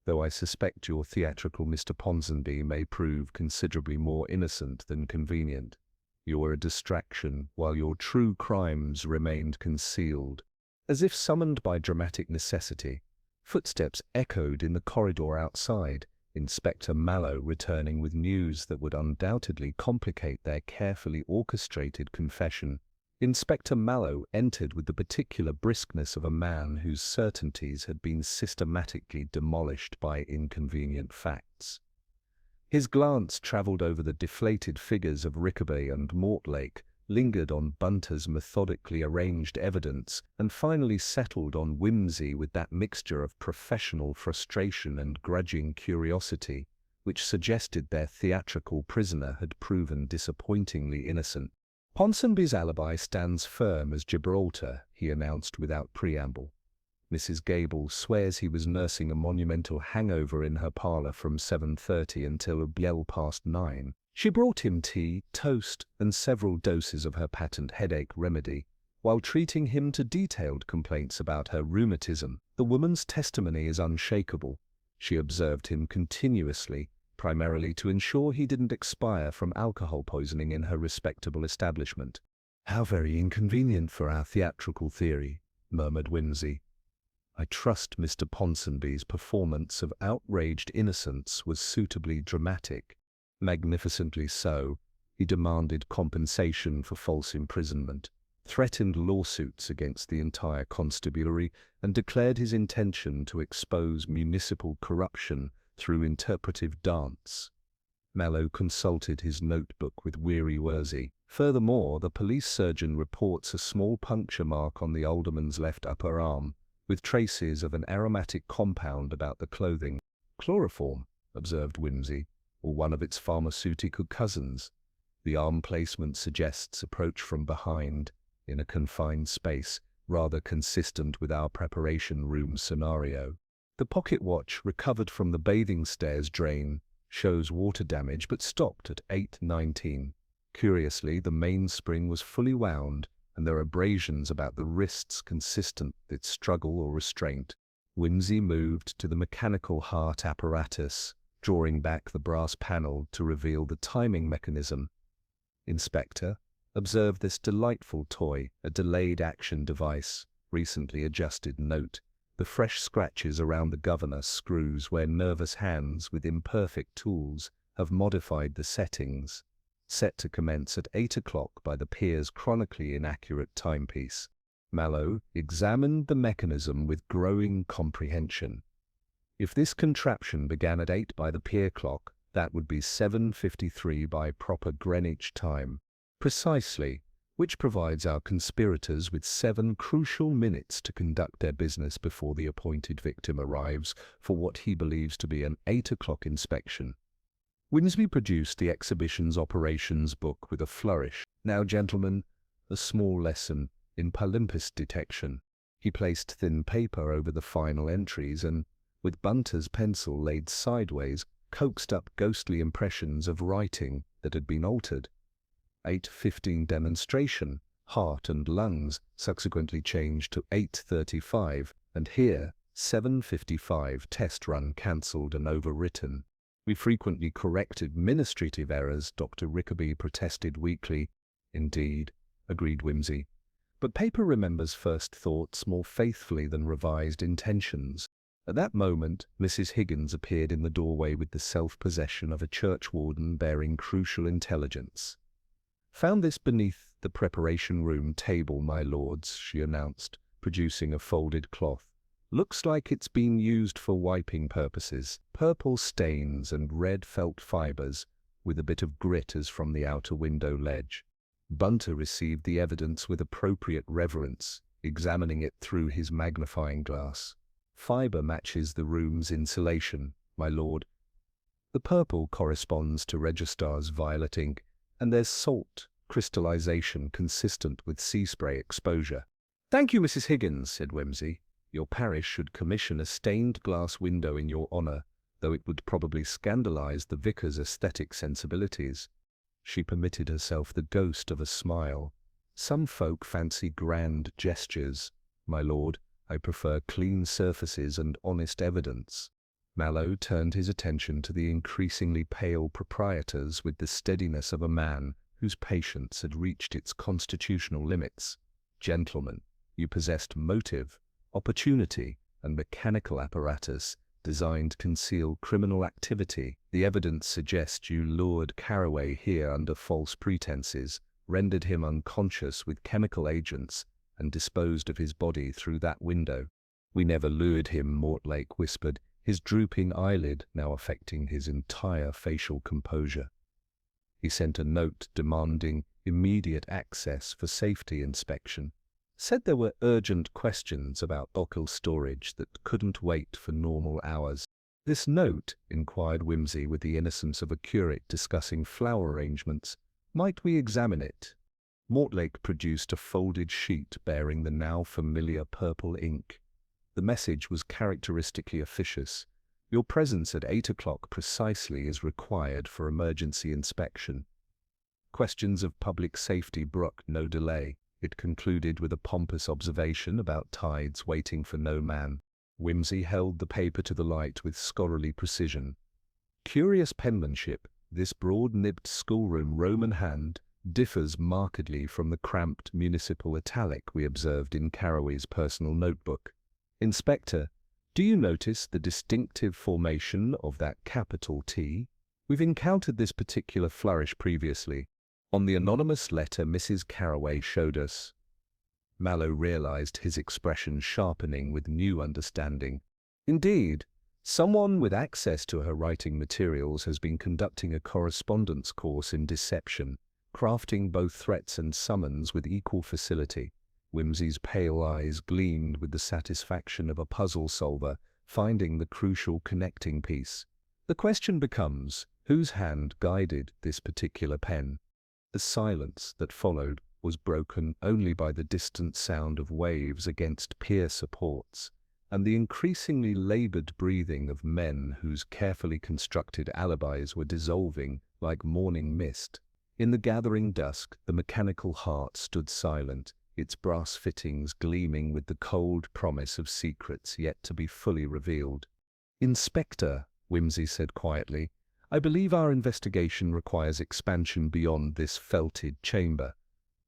"Though I suspect your theatrical Mr. Ponsonby may prove considerably more innocent than convenient. You were a distraction while your true crimes remained concealed." As if summoned by dramatic necessity, footsteps echoed in the corridor outside, Inspector Mallow returning with news that would undoubtedly complicate their carefully orchestrated confession. Inspector Mallow entered with the particular briskness of a man whose certainties had been systematically demolished by inconvenient facts. His glance travelled over the deflated figures of Rickaby and Mortlake, lingered on Bunter's methodically arranged evidence, and finally settled on Whimsy with that mixture of professional frustration and grudging curiosity, which suggested their theatrical prisoner had proven disappointingly innocent. "Ponsonby's alibi stands firm as Gibraltar," he announced without preamble. "Mrs. Gable swears he was nursing a monumental hangover in her parlor from 7:30 until a bell past 9. She brought him tea, toast, and several doses of her patent headache remedy, while treating him to detailed complaints about her rheumatism. The woman's testimony is unshakable. She observed him continuously, primarily to ensure he didn't expire from alcohol poisoning in her respectable establishment." "How very inconvenient for our theatrical theory," murmured Whimsy. "I trust Mr. Ponsonby's performance of outraged innocence was suitably dramatic." "Magnificently so. He demanded compensation for false imprisonment, threatened lawsuits against the entire constabulary, and declared his intention to expose municipal corruption through interpretive dance." Mallow consulted his notebook with weary whimsy. "Furthermore, the police surgeon reports a small puncture mark on the alderman's left upper arm, with traces of an aromatic compound about the clothing." "Chloroform," observed Whimsy, "or one of its pharmaceutical cousins. The arm placement suggests approach from behind, in a confined space, rather consistent with our preparation room scenario." The pocket watch, recovered from the bathing stairs drain, shows water damage but stopped at 8:19. Curiously, the mainspring was fully wound, and there are abrasions about the wrists consistent with its struggle or restraint. Whimsy moved to the mechanical heart apparatus, drawing back the brass panel to reveal the timing mechanism. "Inspector, observe this delightful toy, a delayed action device, recently adjusted. Note the fresh scratches around the governor screws where nervous hands with imperfect tools have modified the settings. Set to commence at 8 o'clock by the Pier's chronically inaccurate timepiece." Mallow examined the mechanism with growing comprehension. If this contraption began at 8 by the Pier clock, that would be 7:53 by proper Greenwich time. "Precisely, which provides our conspirators with 7 crucial minutes to conduct their business before the appointed victim arrives for what he believes to be an 8 o'clock inspection." Whimsy produced the exhibition's operations book with a flourish. "Now, gentlemen, a small lesson in palimpsest detection." He placed thin paper over the final entries and, with Bunter's pencil laid sideways, coaxed up ghostly impressions of writing that had been altered. 8:15 demonstration, heart and lungs, subsequently changed to 8:35, and here 7:55 test run cancelled and overwritten. "We frequently corrected administrative errors," Dr. Rickaby protested weakly. "Indeed," agreed Whimsy. "But paper remembers first thoughts more faithfully than revised intentions." At that moment, Mrs. Higgins appeared in the doorway with the self-possession of a churchwarden bearing crucial intelligence. "Found this beneath the preparation room table, my lords," she announced, producing a folded cloth. "Looks like it's been used for wiping purposes. Purple stains and red felt fibers, with a bit of grit as from the outer window ledge." Bunter received the evidence with appropriate reverence, examining it through his magnifying glass. "Fiber matches the room's insulation, my lord. The purple corresponds to Registar's violet ink, and there's salt crystallization consistent with sea spray exposure." "Thank you, Mrs. Higgins," said Whimsy. Your parish should commission a stained glass window in your honor, though it would probably scandalize the vicar's aesthetic sensibilities. She permitted herself the ghost of a smile. Some folk fancy grand gestures. My lord, I prefer clean surfaces and honest evidence. Mallow turned his attention to the increasingly pale proprietors with the steadiness of a man whose patience had reached its constitutional limits. Gentlemen, you possessed motive, opportunity, and mechanical apparatus designed to conceal criminal activity. The evidence suggests you lured Carraway here under false pretenses, rendered him unconscious with chemical agents, and disposed of his body through that window. We never lured him, Mortlake whispered, his drooping eyelid now affecting his entire facial composure. He sent a note demanding immediate access for safety inspection. Said there were urgent questions about local storage that couldn't wait for normal hours. This note, inquired Whimsy with the innocence of a curate discussing flower arrangements, might we examine it? Mortlake produced a folded sheet bearing the now familiar purple ink. The message was characteristically officious. Your presence at 8 o'clock precisely is required for emergency inspection. Questions of public safety brooked no delay. It concluded with a pompous observation about tides waiting for no man. Whimsy held the paper to the light with scholarly precision. Curious penmanship, this broad-nibbed schoolroom Roman hand differs markedly from the cramped municipal italic we observed in Carraway's personal notebook. Inspector, do you notice the distinctive formation of that capital T? We've encountered this particular flourish previously, on the anonymous letter Mrs. Carraway showed us. Mallow realized his expression sharpening with new understanding. Indeed, someone with access to her writing materials has been conducting a correspondence course in deception, crafting both threats and summons with equal facility. Whimsy's pale eyes gleamed with the satisfaction of a puzzle solver, finding the crucial connecting piece. The question becomes, whose hand guided this particular pen? The silence that followed was broken only by the distant sound of waves against pier supports, and the increasingly labored breathing of men whose carefully constructed alibis were dissolving like morning mist. In the gathering dusk, the mechanical heart stood silent, its brass fittings gleaming with the cold promise of secrets yet to be fully revealed. Inspector, Whimsy said quietly, I believe our investigation requires expansion beyond this felted chamber.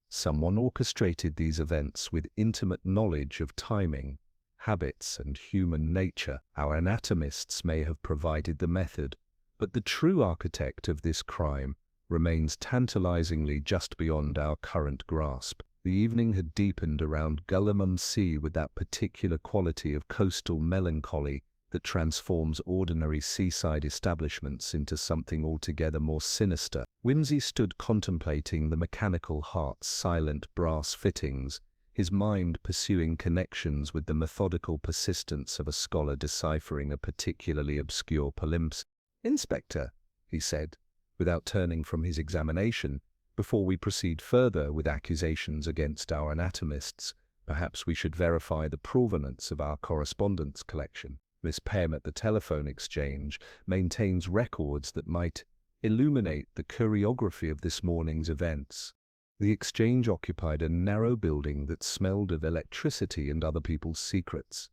Someone orchestrated these events with intimate knowledge of timing, habits, and human nature. Our anatomists may have provided the method, but the true architect of this crime remains tantalizingly just beyond our current grasp. The evening had deepened around Gulliman Sea with that particular quality of coastal melancholy that transforms ordinary seaside establishments into something altogether more sinister. Whimsy stood contemplating the mechanical heart's silent brass fittings, his mind pursuing connections with the methodical persistence of a scholar deciphering a particularly obscure palimpsest. Inspector, he said, without turning from his examination, before we proceed further with accusations against our anatomists, perhaps we should verify the provenance of our correspondence collection. Miss Pem at the telephone exchange maintains records that might illuminate the choreography of this morning's events. The exchange occupied a narrow building that smelled of electricity and other people's secrets.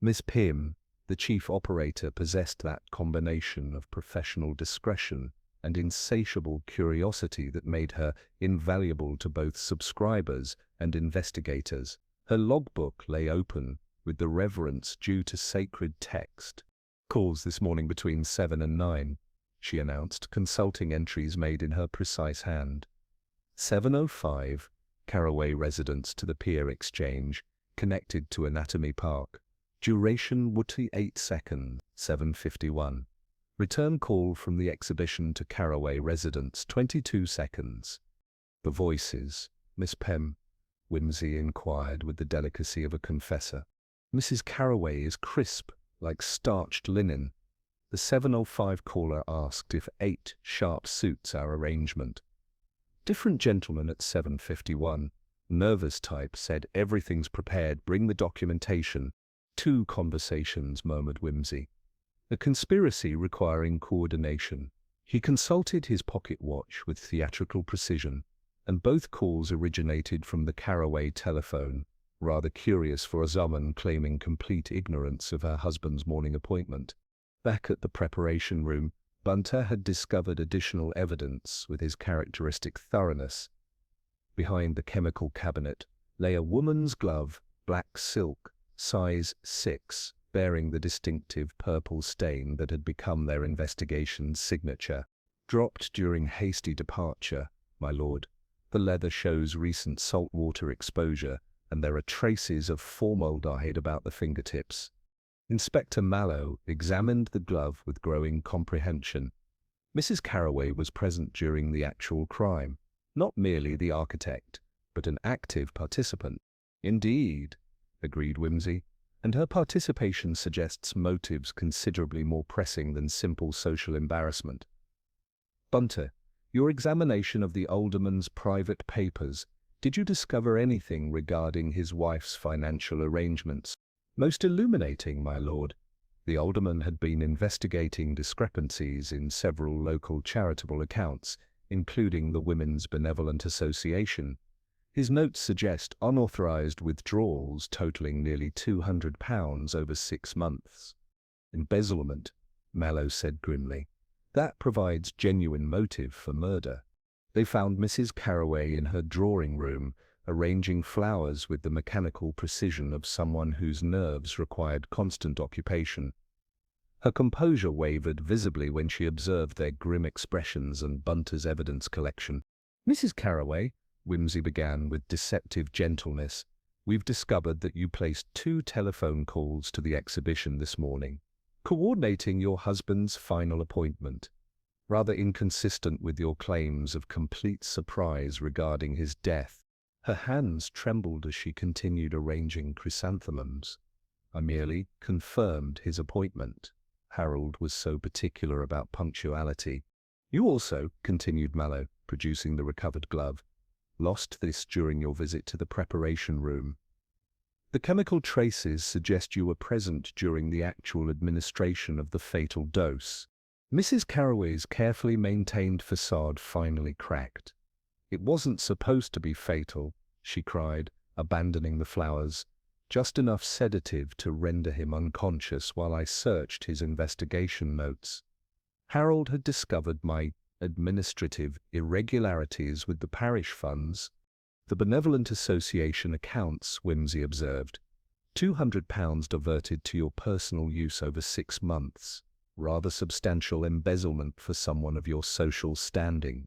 Miss Pym, the chief operator, possessed that combination of professional discretion and insatiable curiosity that made her invaluable to both subscribers and investigators. Her logbook lay open, with the reverence due to sacred text. Calls this morning between 7 and 9, she announced, consulting entries made in her precise hand. 7:05, Carraway residence to the Pier Exchange, connected to Anatomy Park. Duration 8 seconds, 7:51. Return call from the exhibition to Carraway residence, 22 seconds. The voices, Miss Pem, Whimsy inquired with the delicacy of a confessor. Mrs. Carraway is crisp, like starched linen. The 7:05 caller asked if 8 sharp suits our arrangement. Different gentleman at 7:51. Nervous type said everything's prepared, bring the documentation. Two conversations, murmured Whimsy. A conspiracy requiring coordination. He consulted his pocket watch with theatrical precision, and both calls originated from the Carraway telephone, rather curious for a woman claiming complete ignorance of her husband's morning appointment. Back at the preparation room, Bunter had discovered additional evidence with his characteristic thoroughness. Behind the chemical cabinet lay a woman's glove, black silk, size 6, bearing the distinctive purple stain that had become their investigation's signature. Dropped during hasty departure, my lord. The leather shows recent saltwater exposure, and there are traces of formaldehyde about the fingertips. Inspector Mallow examined the glove with growing comprehension. Mrs. Carraway was present during the actual crime, not merely the architect, but an active participant. Indeed, agreed Whimsy, and her participation suggests motives considerably more pressing than simple social embarrassment. Bunter, your examination of the alderman's private papers, did you discover anything regarding his wife's financial arrangements? Most illuminating, my lord. The alderman had been investigating discrepancies in several local charitable accounts, including the Women's Benevolent Association. His notes suggest unauthorized withdrawals totaling nearly £200 over 6 months. Embezzlement, Mallow said grimly. That provides genuine motive for murder. They found Mrs. Carraway in her drawing room, arranging flowers with the mechanical precision of someone whose nerves required constant occupation. Her composure wavered visibly when she observed their grim expressions and Bunter's evidence collection. Mrs. Carraway, Whimsy began with deceptive gentleness, we've discovered that you placed 2 telephone calls to the exhibition this morning, coordinating your husband's final appointment. Rather inconsistent with your claims of complete surprise regarding his death. Her hands trembled as she continued arranging chrysanthemums. I merely confirmed his appointment. Harold was so particular about punctuality. You also, continued Mallow, producing the recovered glove, lost this during your visit to the preparation room. The chemical traces suggest you were present during the actual administration of the fatal dose. Mrs. Carraway's carefully maintained facade finally cracked. It wasn't supposed to be fatal, she cried, abandoning the flowers. Just enough sedative to render him unconscious while I searched his investigation notes. Harold had discovered my administrative irregularities with the parish funds. The Benevolent Association accounts, Whimsy observed. £200 diverted to your personal use over 6 months. Rather substantial embezzlement for someone of your social standing.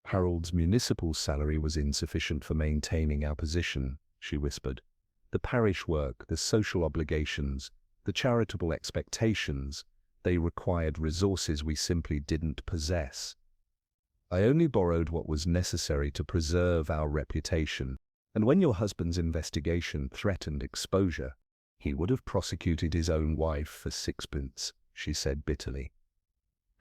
Harold's municipal salary was insufficient for maintaining our position, she whispered. The parish work, the social obligations, the charitable expectations, they required resources we simply didn't possess. I only borrowed what was necessary to preserve our reputation, and when your husband's investigation threatened exposure, he would have prosecuted his own wife for 6pence, she said bitterly.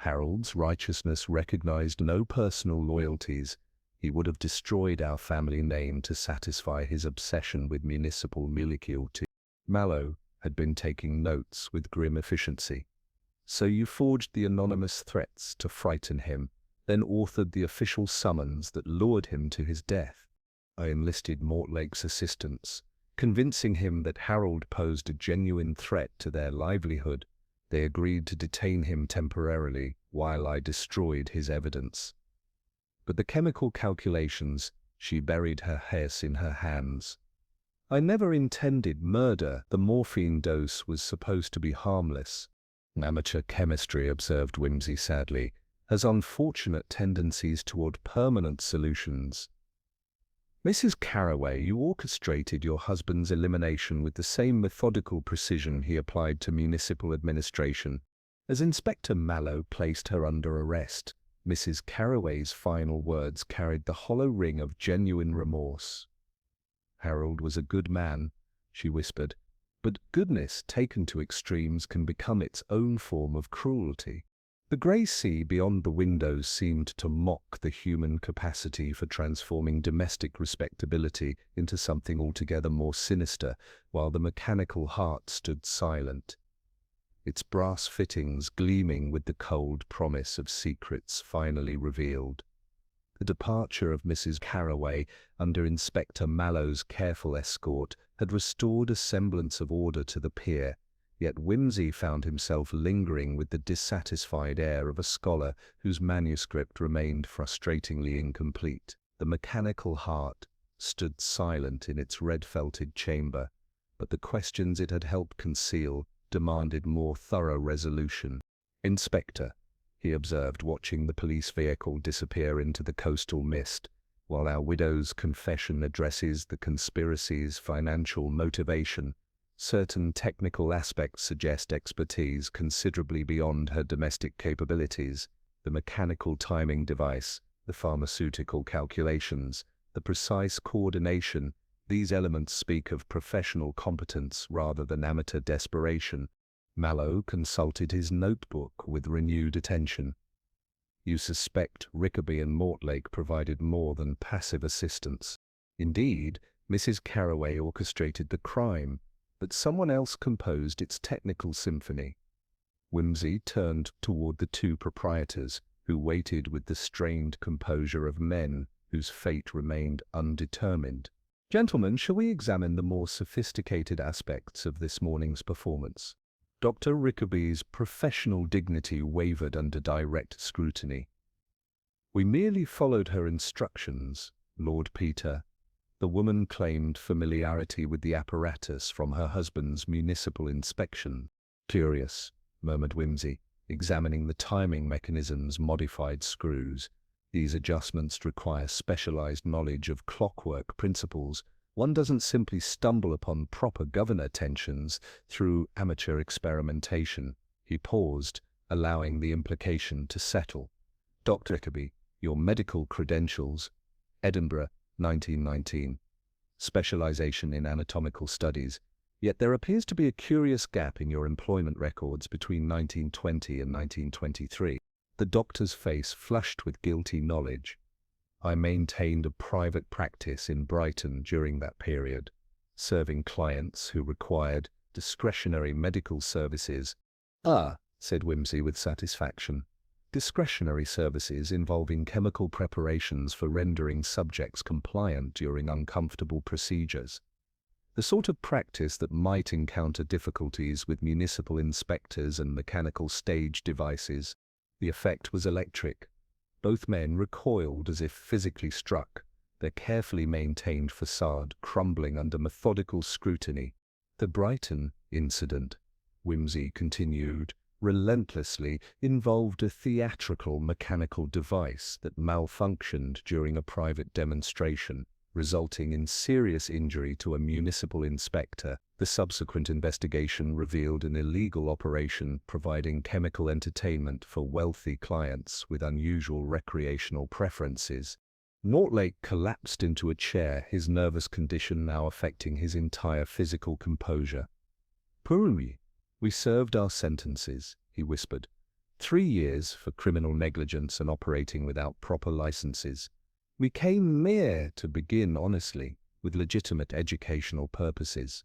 Harold's righteousness recognized no personal loyalties. He would have destroyed our family name to satisfy his obsession with municipal loyalty. Mallow had been taking notes with grim efficiency. So you forged the anonymous threats to frighten him, then authored the official summons that lured him to his death. I enlisted Mortlake's assistance, convincing him that Harold posed a genuine threat to their livelihood. They agreed to detain him temporarily while I destroyed his evidence. But the chemical calculations, she buried her head in her hands. I never intended murder. The morphine dose was supposed to be harmless. Amateur chemistry, observed Whimsy sadly, has unfortunate tendencies toward permanent solutions. Mrs. Carraway, you orchestrated your husband's elimination with the same methodical precision he applied to municipal administration. As Inspector Mallow placed her under arrest, Mrs. Carraway's final words carried the hollow ring of genuine remorse. Harold was a good man, she whispered, but goodness taken to extremes can become its own form of cruelty. The grey sea beyond the windows seemed to mock the human capacity for transforming domestic respectability into something altogether more sinister, while the mechanical heart stood silent, its brass fittings gleaming with the cold promise of secrets finally revealed. The departure of Mrs. Carroway, under Inspector Mallow's careful escort, had restored a semblance of order to the pier, yet Whimsy found himself lingering with the dissatisfied air of a scholar whose manuscript remained frustratingly incomplete. The mechanical heart stood silent in its red-felted chamber, but the questions it had helped conceal demanded more thorough resolution. "Inspector," he observed, watching the police vehicle disappear into the coastal mist, while our widow's confession addresses the conspiracy's financial motivation. Certain technical aspects suggest expertise considerably beyond her domestic capabilities. The mechanical timing device, the pharmaceutical calculations, the precise coordination, these elements speak of professional competence rather than amateur desperation. Mallow consulted his notebook with renewed attention. "You suspect Rickaby and Mortlake provided more than passive assistance. Indeed, Mrs. Carroway orchestrated the crime, but someone else composed its technical symphony." Whimsy turned toward the two proprietors, who waited with the strained composure of men whose fate remained undetermined. "Gentlemen, shall we examine the more sophisticated aspects of this morning's performance?" Dr. Rickaby's professional dignity wavered under direct scrutiny. "We merely followed her instructions, Lord Peter." The woman claimed familiarity with the apparatus from her husband's municipal inspection. "Curious," murmured Whimsy, examining the timing mechanism's modified screws. "These adjustments require specialized knowledge of clockwork principles. One doesn't simply stumble upon proper governor tensions through amateur experimentation." He paused, allowing the implication to settle. "Dr. Rickaby, your medical credentials: Edinburgh, 1919. Specialization in anatomical studies. Yet there appears to be a curious gap in your employment records between 1920 and 1923. The doctor's face flushed with guilty knowledge. "I maintained a private practice in Brighton during that period, serving clients who required discretionary medical services." "Ah," said Whimsy with satisfaction. "Discretionary services involving chemical preparations for rendering subjects compliant during uncomfortable procedures. The sort of practice that might encounter difficulties with municipal inspectors and mechanical stage devices." The effect was electric. Both men recoiled as if physically struck, their carefully maintained facade crumbling under methodical scrutiny. "The Brighton incident," Whimsy continued relentlessly, "involved a theatrical mechanical device that malfunctioned during a private demonstration, resulting in serious injury to a municipal inspector. The subsequent investigation revealed an illegal operation providing chemical entertainment for wealthy clients with unusual recreational preferences." Mortlake collapsed into a chair, his nervous condition now affecting his entire physical composure. "Purui, we served our sentences," he whispered. 3 years for criminal negligence and operating without proper licenses. We came mere to begin honestly, with legitimate educational purposes."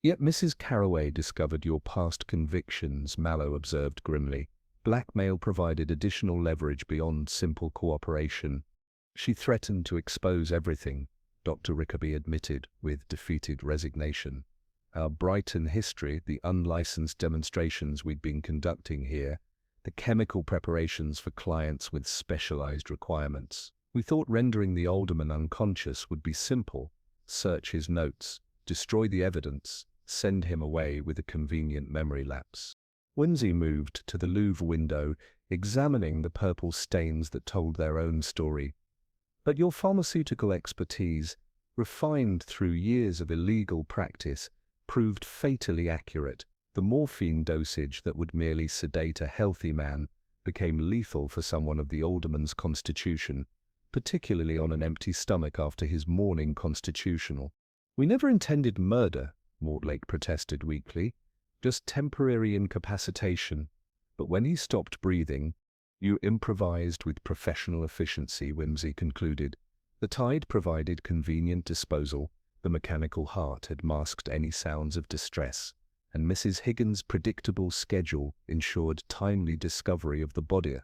"Yet Mrs. Carroway discovered your past convictions," Mallow observed grimly. "Blackmail provided additional leverage beyond simple cooperation." "She threatened to expose everything," Dr. Rickaby admitted with defeated resignation. "Our Brighton history, the unlicensed demonstrations we'd been conducting here, the chemical preparations for clients with specialized requirements. We thought rendering the alderman unconscious would be simple. Search his notes, destroy the evidence, send him away with a convenient memory lapse." Whimsy moved to the Louvre window, examining the purple stains that told their own story. "But your pharmaceutical expertise, refined through years of illegal practice, proved fatally accurate. The morphine dosage that would merely sedate a healthy man became lethal for someone of the alderman's constitution, particularly on an empty stomach after his morning constitutional." "We never intended murder," Mortlake protested weakly. "Just temporary incapacitation. But when he stopped breathing, You improvised with professional efficiency, Whimsy concluded. The tide provided convenient disposal, the mechanical heart had masked any sounds of distress, and Mrs. Higgins' predictable schedule ensured timely discovery of the body,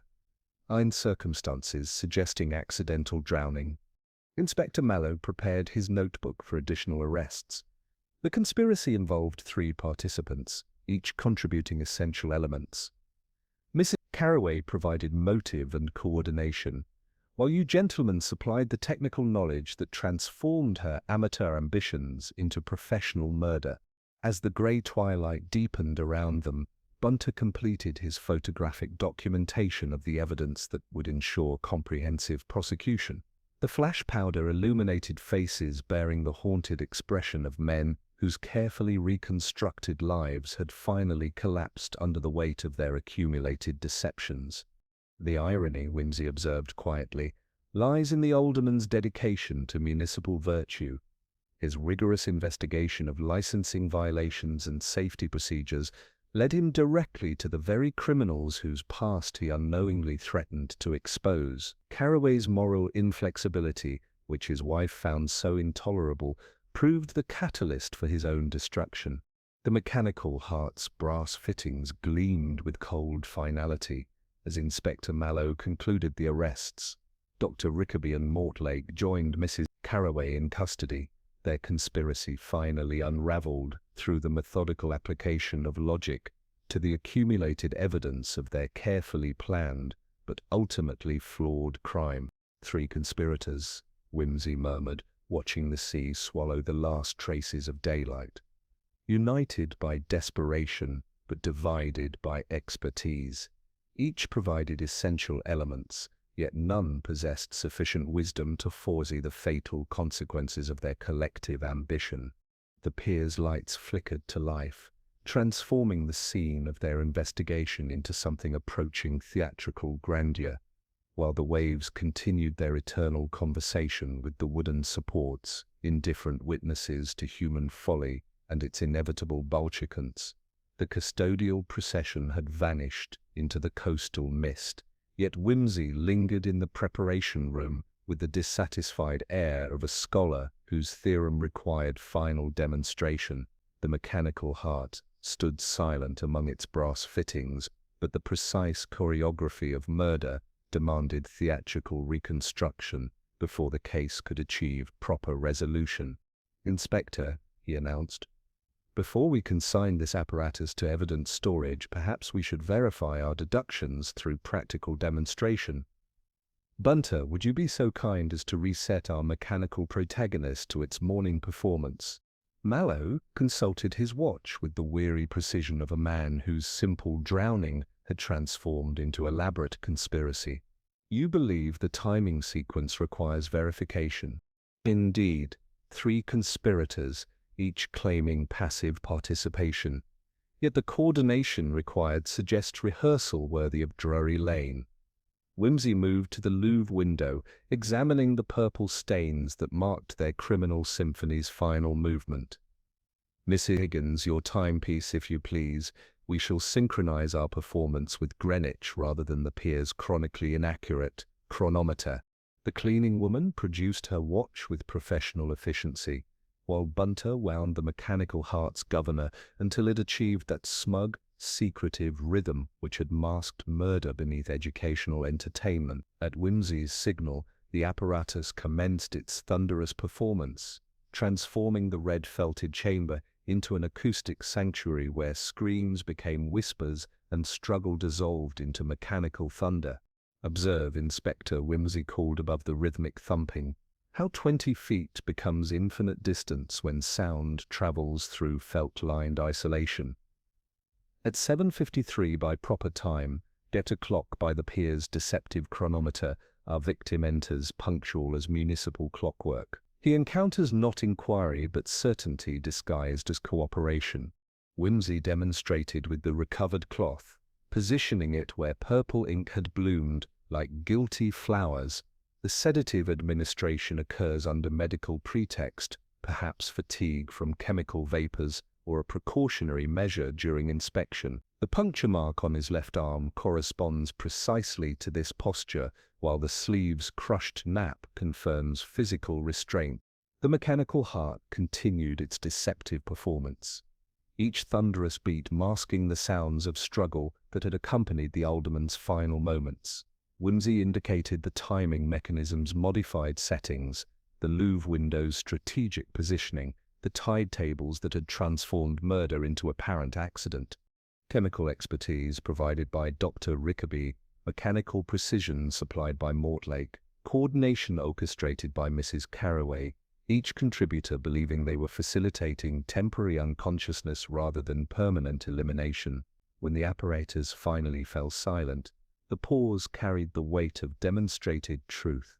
in circumstances suggesting accidental drowning. Inspector Mallow prepared his notebook for additional arrests. The conspiracy involved 3 participants, each contributing essential elements. Mrs. Carraway provided motive and coordination, while you gentlemen supplied the technical knowledge that transformed her amateur ambitions into professional murder. As the grey twilight deepened around them, Bunter completed his photographic documentation of the evidence that would ensure comprehensive prosecution. The flash powder illuminated faces bearing the haunted expression of men whose carefully reconstructed lives had finally collapsed under the weight of their accumulated deceptions. The irony, Whimsy observed quietly, lies in the alderman's dedication to municipal virtue. His rigorous investigation of licensing violations and safety procedures led him directly to the very criminals whose past he unknowingly threatened to expose. Carraway's moral inflexibility, which his wife found so intolerable, proved the catalyst for his own destruction. The mechanical heart's brass fittings gleamed with cold finality as Inspector Mallow concluded the arrests. Dr. Rickaby and Mortlake joined Mrs. Carraway in custody, their conspiracy finally unraveled through the methodical application of logic to the accumulated evidence of their carefully planned but ultimately flawed crime. 3 conspirators, Whimsy murmured, watching the sea swallow the last traces of daylight. United by desperation but divided by expertise. Each provided essential elements, yet none possessed sufficient wisdom to foresee the fatal consequences of their collective ambition. The pier's lights flickered to life, transforming the scene of their investigation into something approaching theatrical grandeur, while the waves continued their eternal conversation with the wooden supports, indifferent witnesses to human folly and its inevitable bulgicance. The custodial procession had vanished into the coastal mist, yet Whimsy lingered in the preparation room with the dissatisfied air of a scholar whose theorem required final demonstration. The mechanical heart stood silent among its brass fittings, but the precise choreography of murder demanded theatrical reconstruction before the case could achieve proper resolution. "Inspector," he announced, "before we consign this apparatus to evidence storage, perhaps we should verify our deductions through practical demonstration. Bunter, would you be so kind as to reset our mechanical protagonist to its morning performance?" Mallow consulted his watch with the weary precision of a man whose simple drowning had transformed into elaborate conspiracy. "You believe the timing sequence requires verification?" "Indeed. 3 conspirators, each claiming passive participation. Yet the coordination required suggests rehearsal worthy of Drury Lane." Whimsy moved to the Louvre window, examining the purple stains that marked their criminal symphony's final movement. "Mrs. Higgins, your timepiece, if you please. We shall synchronize our performance with Greenwich rather than the pier's chronically inaccurate chronometer." The cleaning woman produced her watch with professional efficiency, while Bunter wound the mechanical heart's governor until it achieved that smug, secretive rhythm which had masked murder beneath educational entertainment. At Whimsy's signal, the apparatus commenced its thunderous performance, transforming the red-felted chamber into an acoustic sanctuary where screams became whispers and struggle dissolved into mechanical thunder. "Observe, Inspector," Whimsy called above the rhythmic thumping, "how 20 feet becomes infinite distance when sound travels through felt-lined isolation." At 7:53 by proper time, get a clock by the pier's deceptive chronometer, our victim enters punctual as municipal clockwork. He encounters not inquiry but certainty disguised as cooperation. Whimsy demonstrated with the recovered cloth, positioning it where purple ink had bloomed like guilty flowers. The sedative administration occurs under medical pretext, perhaps fatigue from chemical vapors or a precautionary measure during inspection. The puncture mark on his left arm corresponds precisely to this posture, while the sleeve's crushed nap confirms physical restraint. The mechanical heart continued its deceptive performance, each thunderous beat masking the sounds of struggle that had accompanied the alderman's final moments. Whimsy indicated the timing mechanism's modified settings, the Louvre window's strategic positioning, the tide tables that had transformed murder into apparent accident. Chemical expertise provided by Dr. Rickaby, mechanical precision supplied by Mortlake, coordination orchestrated by Mrs. Carraway, each contributor believing they were facilitating temporary unconsciousness rather than permanent elimination. When the apparatus finally fell silent, the pause carried the weight of demonstrated truth.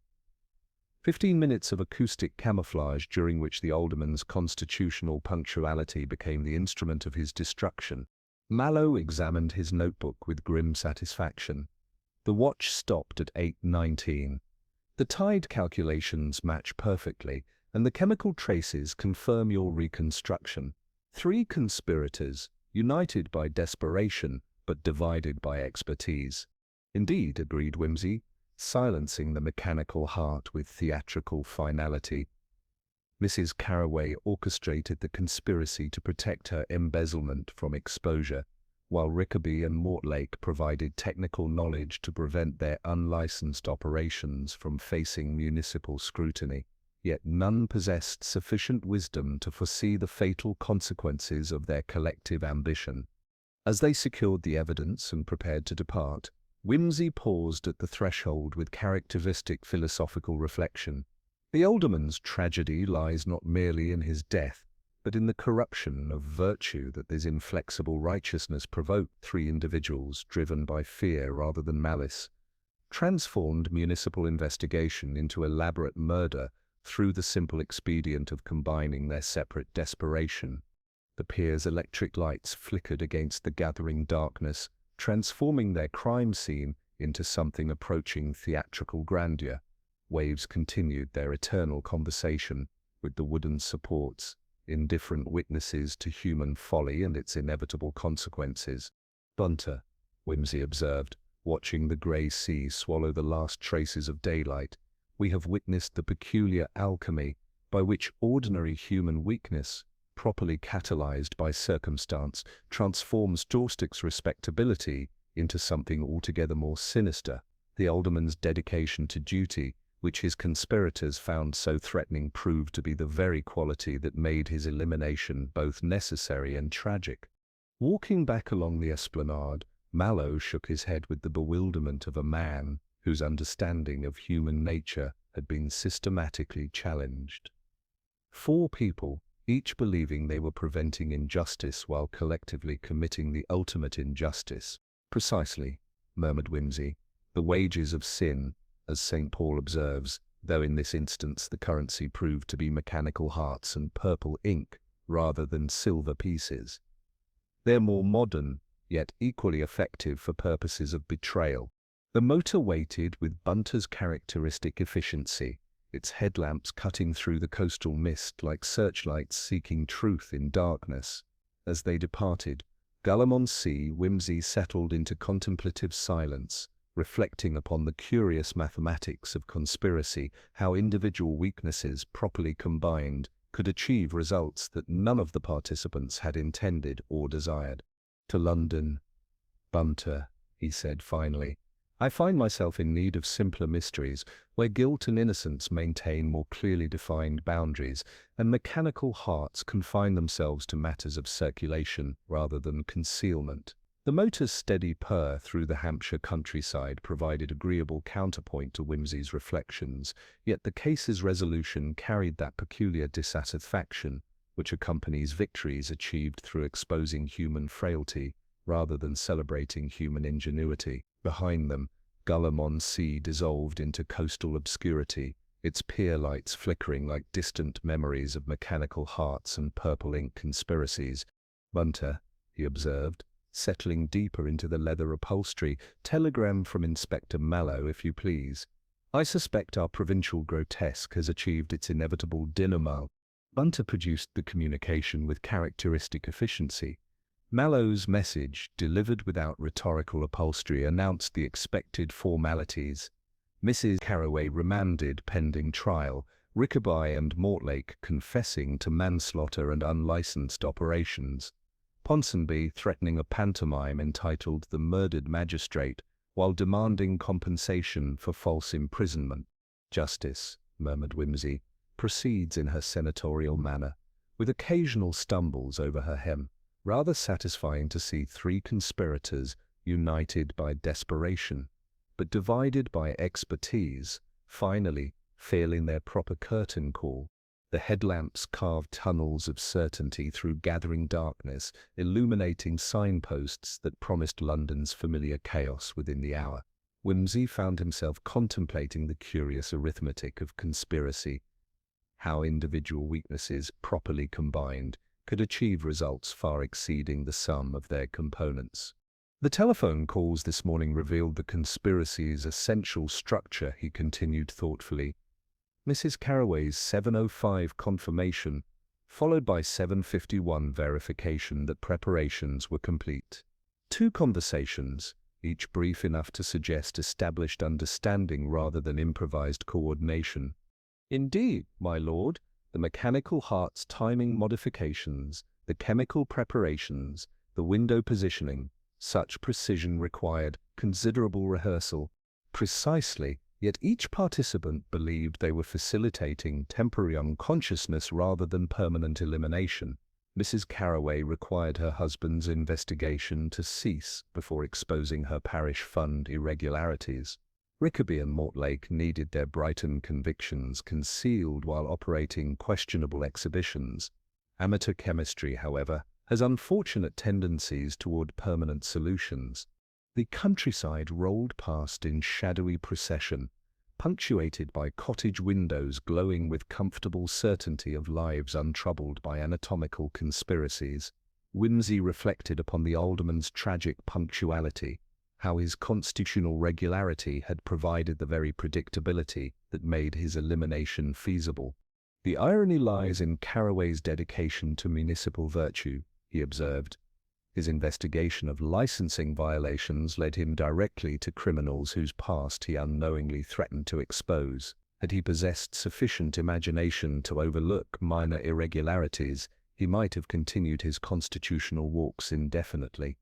15 minutes of acoustic camouflage during which the alderman's constitutional punctuality became the instrument of his destruction. Mallow examined his notebook with grim satisfaction. The watch stopped at 8:19. The tide calculations match perfectly, and the chemical traces confirm your reconstruction. 3 conspirators, united by desperation, but divided by expertise. Indeed, agreed Whimsy, silencing the mechanical heart with theatrical finality. Mrs. Carraway orchestrated the conspiracy to protect her embezzlement from exposure, while Rickaby and Mortlake provided technical knowledge to prevent their unlicensed operations from facing municipal scrutiny. Yet none possessed sufficient wisdom to foresee the fatal consequences of their collective ambition. As they secured the evidence and prepared to depart, Whimsy paused at the threshold with characteristic philosophical reflection. The alderman's tragedy lies not merely in his death, but in the corruption of virtue that his inflexible righteousness provoked. 3 individuals, driven by fear rather than malice, transformed municipal investigation into elaborate murder through the simple expedient of combining their separate desperation. The pier's electric lights flickered against the gathering darkness, transforming their crime scene into something approaching theatrical grandeur. Waves continued their eternal conversation with the wooden supports, indifferent witnesses to human folly and its inevitable consequences. Bunter, Whimsy observed, watching the grey sea swallow the last traces of daylight, we have witnessed the peculiar alchemy by which ordinary human weakness, properly catalyzed by circumstance, transforms Dorstick's respectability into something altogether more sinister. The alderman's dedication to duty, which his conspirators found so threatening, proved to be the very quality that made his elimination both necessary and tragic. Walking back along the esplanade, Mallow shook his head with the bewilderment of a man whose understanding of human nature had been systematically challenged. 4 people, each believing they were preventing injustice while collectively committing the ultimate injustice. Precisely, murmured Whimsy, the wages of sin, as St. Paul observes, though in this instance the currency proved to be mechanical hearts and purple ink rather than silver pieces. They're more modern, yet equally effective for purposes of betrayal. The motor waited with Bunter's characteristic efficiency, its headlamps cutting through the coastal mist like searchlights seeking truth in darkness. As they departed, Gullem-on-Sea, Whimsy settled into contemplative silence, reflecting upon the curious mathematics of conspiracy, how individual weaknesses properly combined could achieve results that none of the participants had intended or desired. To London, Bunter, he said finally. I find myself in need of simpler mysteries, where guilt and innocence maintain more clearly defined boundaries, and mechanical hearts confine themselves to matters of circulation rather than concealment. The motor's steady purr through the Hampshire countryside provided agreeable counterpoint to Whimsy's reflections, yet the case's resolution carried that peculiar dissatisfaction which accompanies victories achieved through exposing human frailty rather than celebrating human ingenuity. Behind them, Gullem-on-Sea dissolved into coastal obscurity, its pier lights flickering like distant memories of mechanical hearts and purple ink conspiracies. Bunter, he observed, settling deeper into the leather upholstery, telegram from Inspector Mallow, if you please. I suspect our provincial grotesque has achieved its inevitable denouement. Bunter produced the communication with characteristic efficiency. Mallow's message, delivered without rhetorical upholstery, announced the expected formalities. Mrs. Carraway remanded pending trial, Rickaby and Mortlake confessing to manslaughter and unlicensed operations. Ponsonby threatening a pantomime entitled The Murdered Magistrate, while demanding compensation for false imprisonment. "Justice," murmured Whimsy, proceeds in her senatorial manner, with occasional stumbles over her hem. Rather satisfying to see three conspirators united by desperation, but divided by expertise, finally failing their proper curtain call. The headlamps carved tunnels of certainty through gathering darkness, illuminating signposts that promised London's familiar chaos within the hour. Whimsy found himself contemplating the curious arithmetic of conspiracy, how individual weaknesses, properly combined, could achieve results far exceeding the sum of their components. The telephone calls this morning revealed the conspiracy's essential structure, he continued thoughtfully. Mrs. Carraway's 7:05 confirmation, followed by 7:51 verification that preparations were complete. Two conversations, each brief enough to suggest established understanding rather than improvised coordination. "Indeed, my lord, the mechanical heart's timing modifications, the chemical preparations, the window positioning, such precision required considerable rehearsal." Precisely, yet each participant believed they were facilitating temporary unconsciousness rather than permanent elimination. Mrs. Carraway required her husband's investigation to cease before exposing her parish fund irregularities. Rickaby and Mortlake needed their Brighton convictions concealed while operating questionable exhibitions. Amateur chemistry, however, has unfortunate tendencies toward permanent solutions. The countryside rolled past in shadowy procession, punctuated by cottage windows glowing with comfortable certainty of lives untroubled by anatomical conspiracies. Whimsy reflected upon the alderman's tragic punctuality, how his constitutional regularity had provided the very predictability that made his elimination feasible. "The irony lies in Carraway's dedication to municipal virtue," he observed. His investigation of licensing violations led him directly to criminals whose past he unknowingly threatened to expose. Had he possessed sufficient imagination to overlook minor irregularities, he might have continued his constitutional walks indefinitely.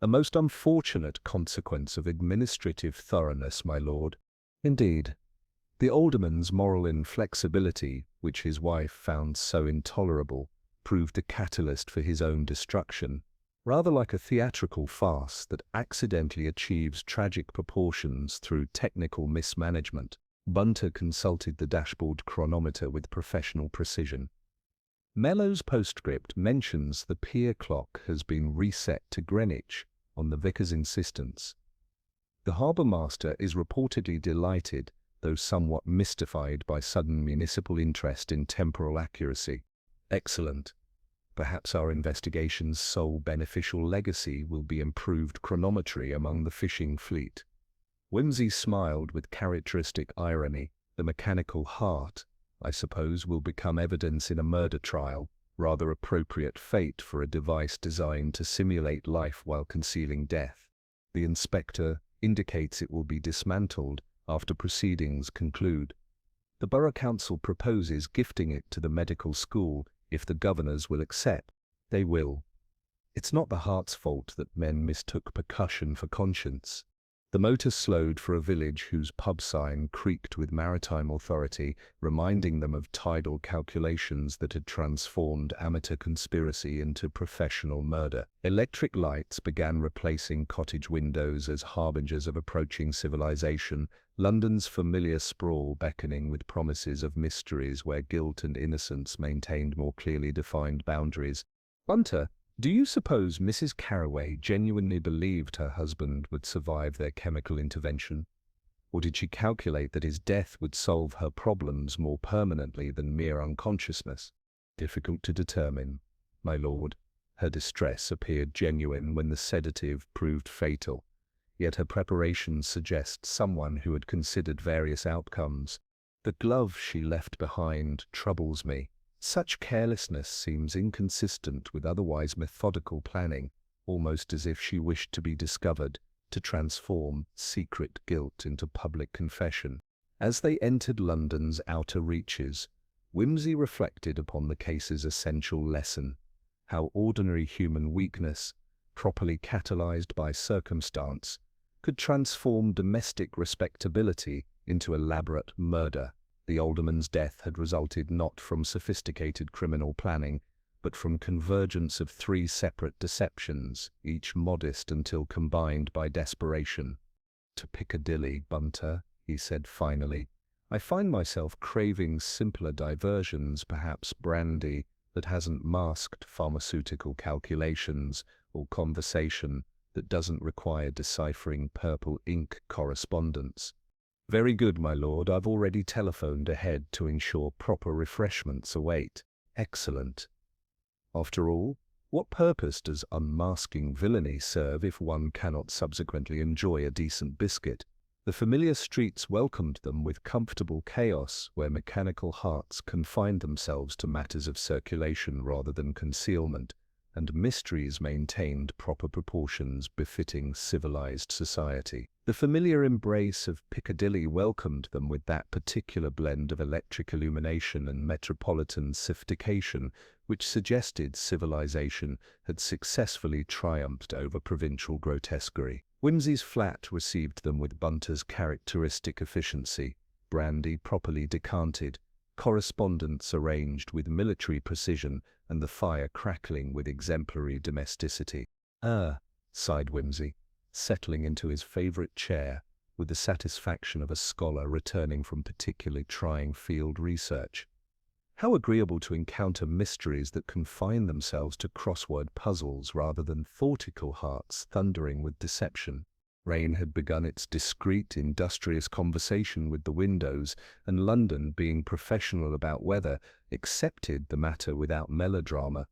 "A most unfortunate consequence of administrative thoroughness, my lord." "Indeed." The alderman's moral inflexibility, which his wife found so intolerable, proved a catalyst for his own destruction, rather like a theatrical farce that accidentally achieves tragic proportions through technical mismanagement. Bunter consulted the dashboard chronometer with professional precision. Mellow's postscript mentions the pier clock has been reset to Greenwich on the vicar's insistence. The harbour master is reportedly delighted, though somewhat mystified by sudden municipal interest in temporal accuracy. "Excellent. Perhaps our investigation's sole beneficial legacy will be improved chronometry among the fishing fleet." Whimsy smiled with characteristic irony. "The mechanical heart, I suppose, will become evidence in a murder trial. Rather appropriate fate for a device designed to simulate life while concealing death. The inspector indicates it will be dismantled after proceedings conclude. The Borough Council proposes gifting it to the medical school if the governors will accept. They will. It's not the heart's fault that men mistook percussion for conscience." The motor slowed for a village whose pub sign creaked with maritime authority, reminding them of tidal calculations that had transformed amateur conspiracy into professional murder. Electric lights began replacing cottage windows as harbingers of approaching civilization, London's familiar sprawl beckoning with promises of mysteries where guilt and innocence maintained more clearly defined boundaries. "Bunter, do you suppose Mrs. Carraway genuinely believed her husband would survive their chemical intervention? Or did she calculate that his death would solve her problems more permanently than mere unconsciousness?" "Difficult to determine, my lord." Her distress appeared genuine when the sedative proved fatal, yet her preparations suggest someone who had considered various outcomes. "The glove she left behind troubles me," Such carelessness seems inconsistent with otherwise methodical planning, almost as if she wished to be discovered, to transform secret guilt into public confession. As they entered London's outer reaches, Whimsy reflected upon the case's essential lesson: how ordinary human weakness, properly catalyzed by circumstance, could transform domestic respectability into elaborate murder. The alderman's death had resulted not from sophisticated criminal planning, but from convergence of three separate deceptions, each modest until combined by desperation. "To Piccadilly, Bunter," he said finally. "I find myself craving simpler diversions, perhaps brandy that hasn't masked pharmaceutical calculations, or conversation that doesn't require deciphering purple ink correspondence." "Very good, my lord. I've already telephoned ahead to ensure proper refreshments await." "Excellent. After all, what purpose does unmasking villainy serve if one cannot subsequently enjoy a decent biscuit?" The familiar streets welcomed them with comfortable chaos, where mechanical hearts confined themselves to matters of circulation rather than concealment, and mysteries maintained proper proportions befitting civilized society. The familiar embrace of Piccadilly welcomed them with that particular blend of electric illumination and metropolitan sophistication which suggested civilization had successfully triumphed over provincial grotesquerie. Whimsy's flat received them with Bunter's characteristic efficiency: brandy properly decanted, correspondence arranged with military precision, and the fire crackling with exemplary domesticity. "Ah," sighed Whimsy, settling into his favorite chair with the satisfaction of a scholar returning from particularly trying field research. "How agreeable to encounter mysteries that confine themselves to crossword puzzles rather than thoughtical hearts thundering with deception." Rain had begun its discreet, industrious conversation with the windows, and London, being professional about weather, accepted the matter without melodrama.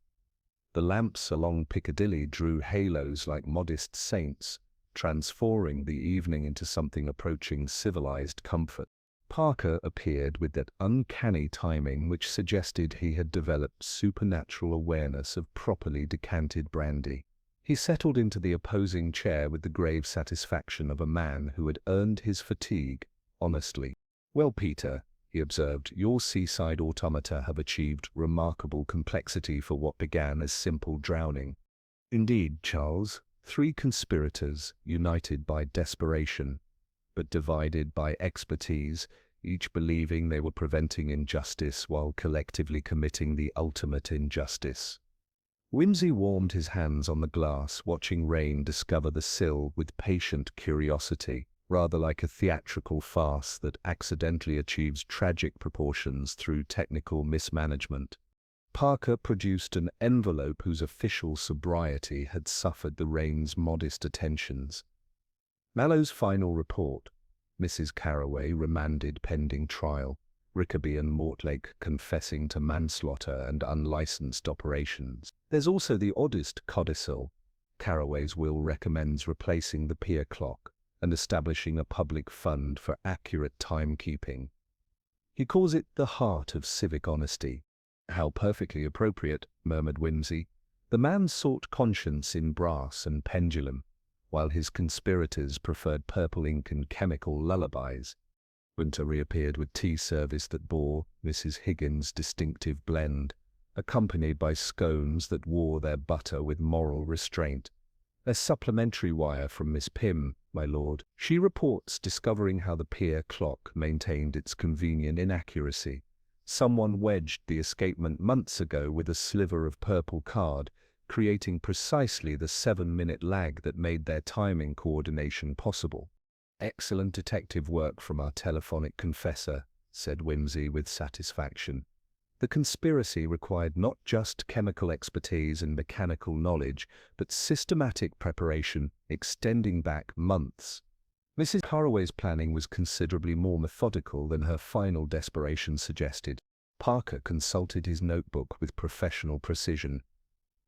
The lamps along Piccadilly drew halos like modest saints, transforming the evening into something approaching civilized comfort. Parker appeared with that uncanny timing which suggested he had developed supernatural awareness of properly decanted brandy. He settled into the opposing chair with the grave satisfaction of a man who had earned his fatigue honestly. "Well, Peter," he observed, "your seaside automata have achieved remarkable complexity for what began as simple drowning." "Indeed, Charles, three conspirators, united by desperation, but divided by expertise, each believing they were preventing injustice while collectively committing the ultimate injustice." Whimsy warmed his hands on the glass, watching Rain discover the sill with patient curiosity, rather like a theatrical farce that accidentally achieves tragic proportions through technical mismanagement. Parker produced an envelope whose official sobriety had suffered the Rain's modest attentions. "Mallow's final report. Mrs. Carroway remanded pending trial. Rickaby and Mortlake confessing to manslaughter and unlicensed operations. There's also the oddest codicil. Carroway's will recommends replacing the pier clock and establishing a public fund for accurate timekeeping. He calls it the heart of civic honesty." "How perfectly appropriate," murmured Whimsy. The man sought conscience in brass and pendulum, while his conspirators preferred purple ink and chemical lullabies. Winter reappeared with tea service that bore Mrs. Higgins' distinctive blend, accompanied by scones that wore their butter with moral restraint. "A supplementary wire from Miss Pym, my lord. She reports discovering how the pier clock maintained its convenient inaccuracy. Someone wedged the escapement months ago with a sliver of purple card, creating precisely the 7-minute lag that made their timing coordination possible." "Excellent detective work from our telephonic confessor," said Whimsy with satisfaction. The conspiracy required not just chemical expertise and mechanical knowledge, but systematic preparation extending back months. Mrs. Carroway's planning was considerably more methodical than her final desperation suggested. Parker consulted his notebook with professional precision.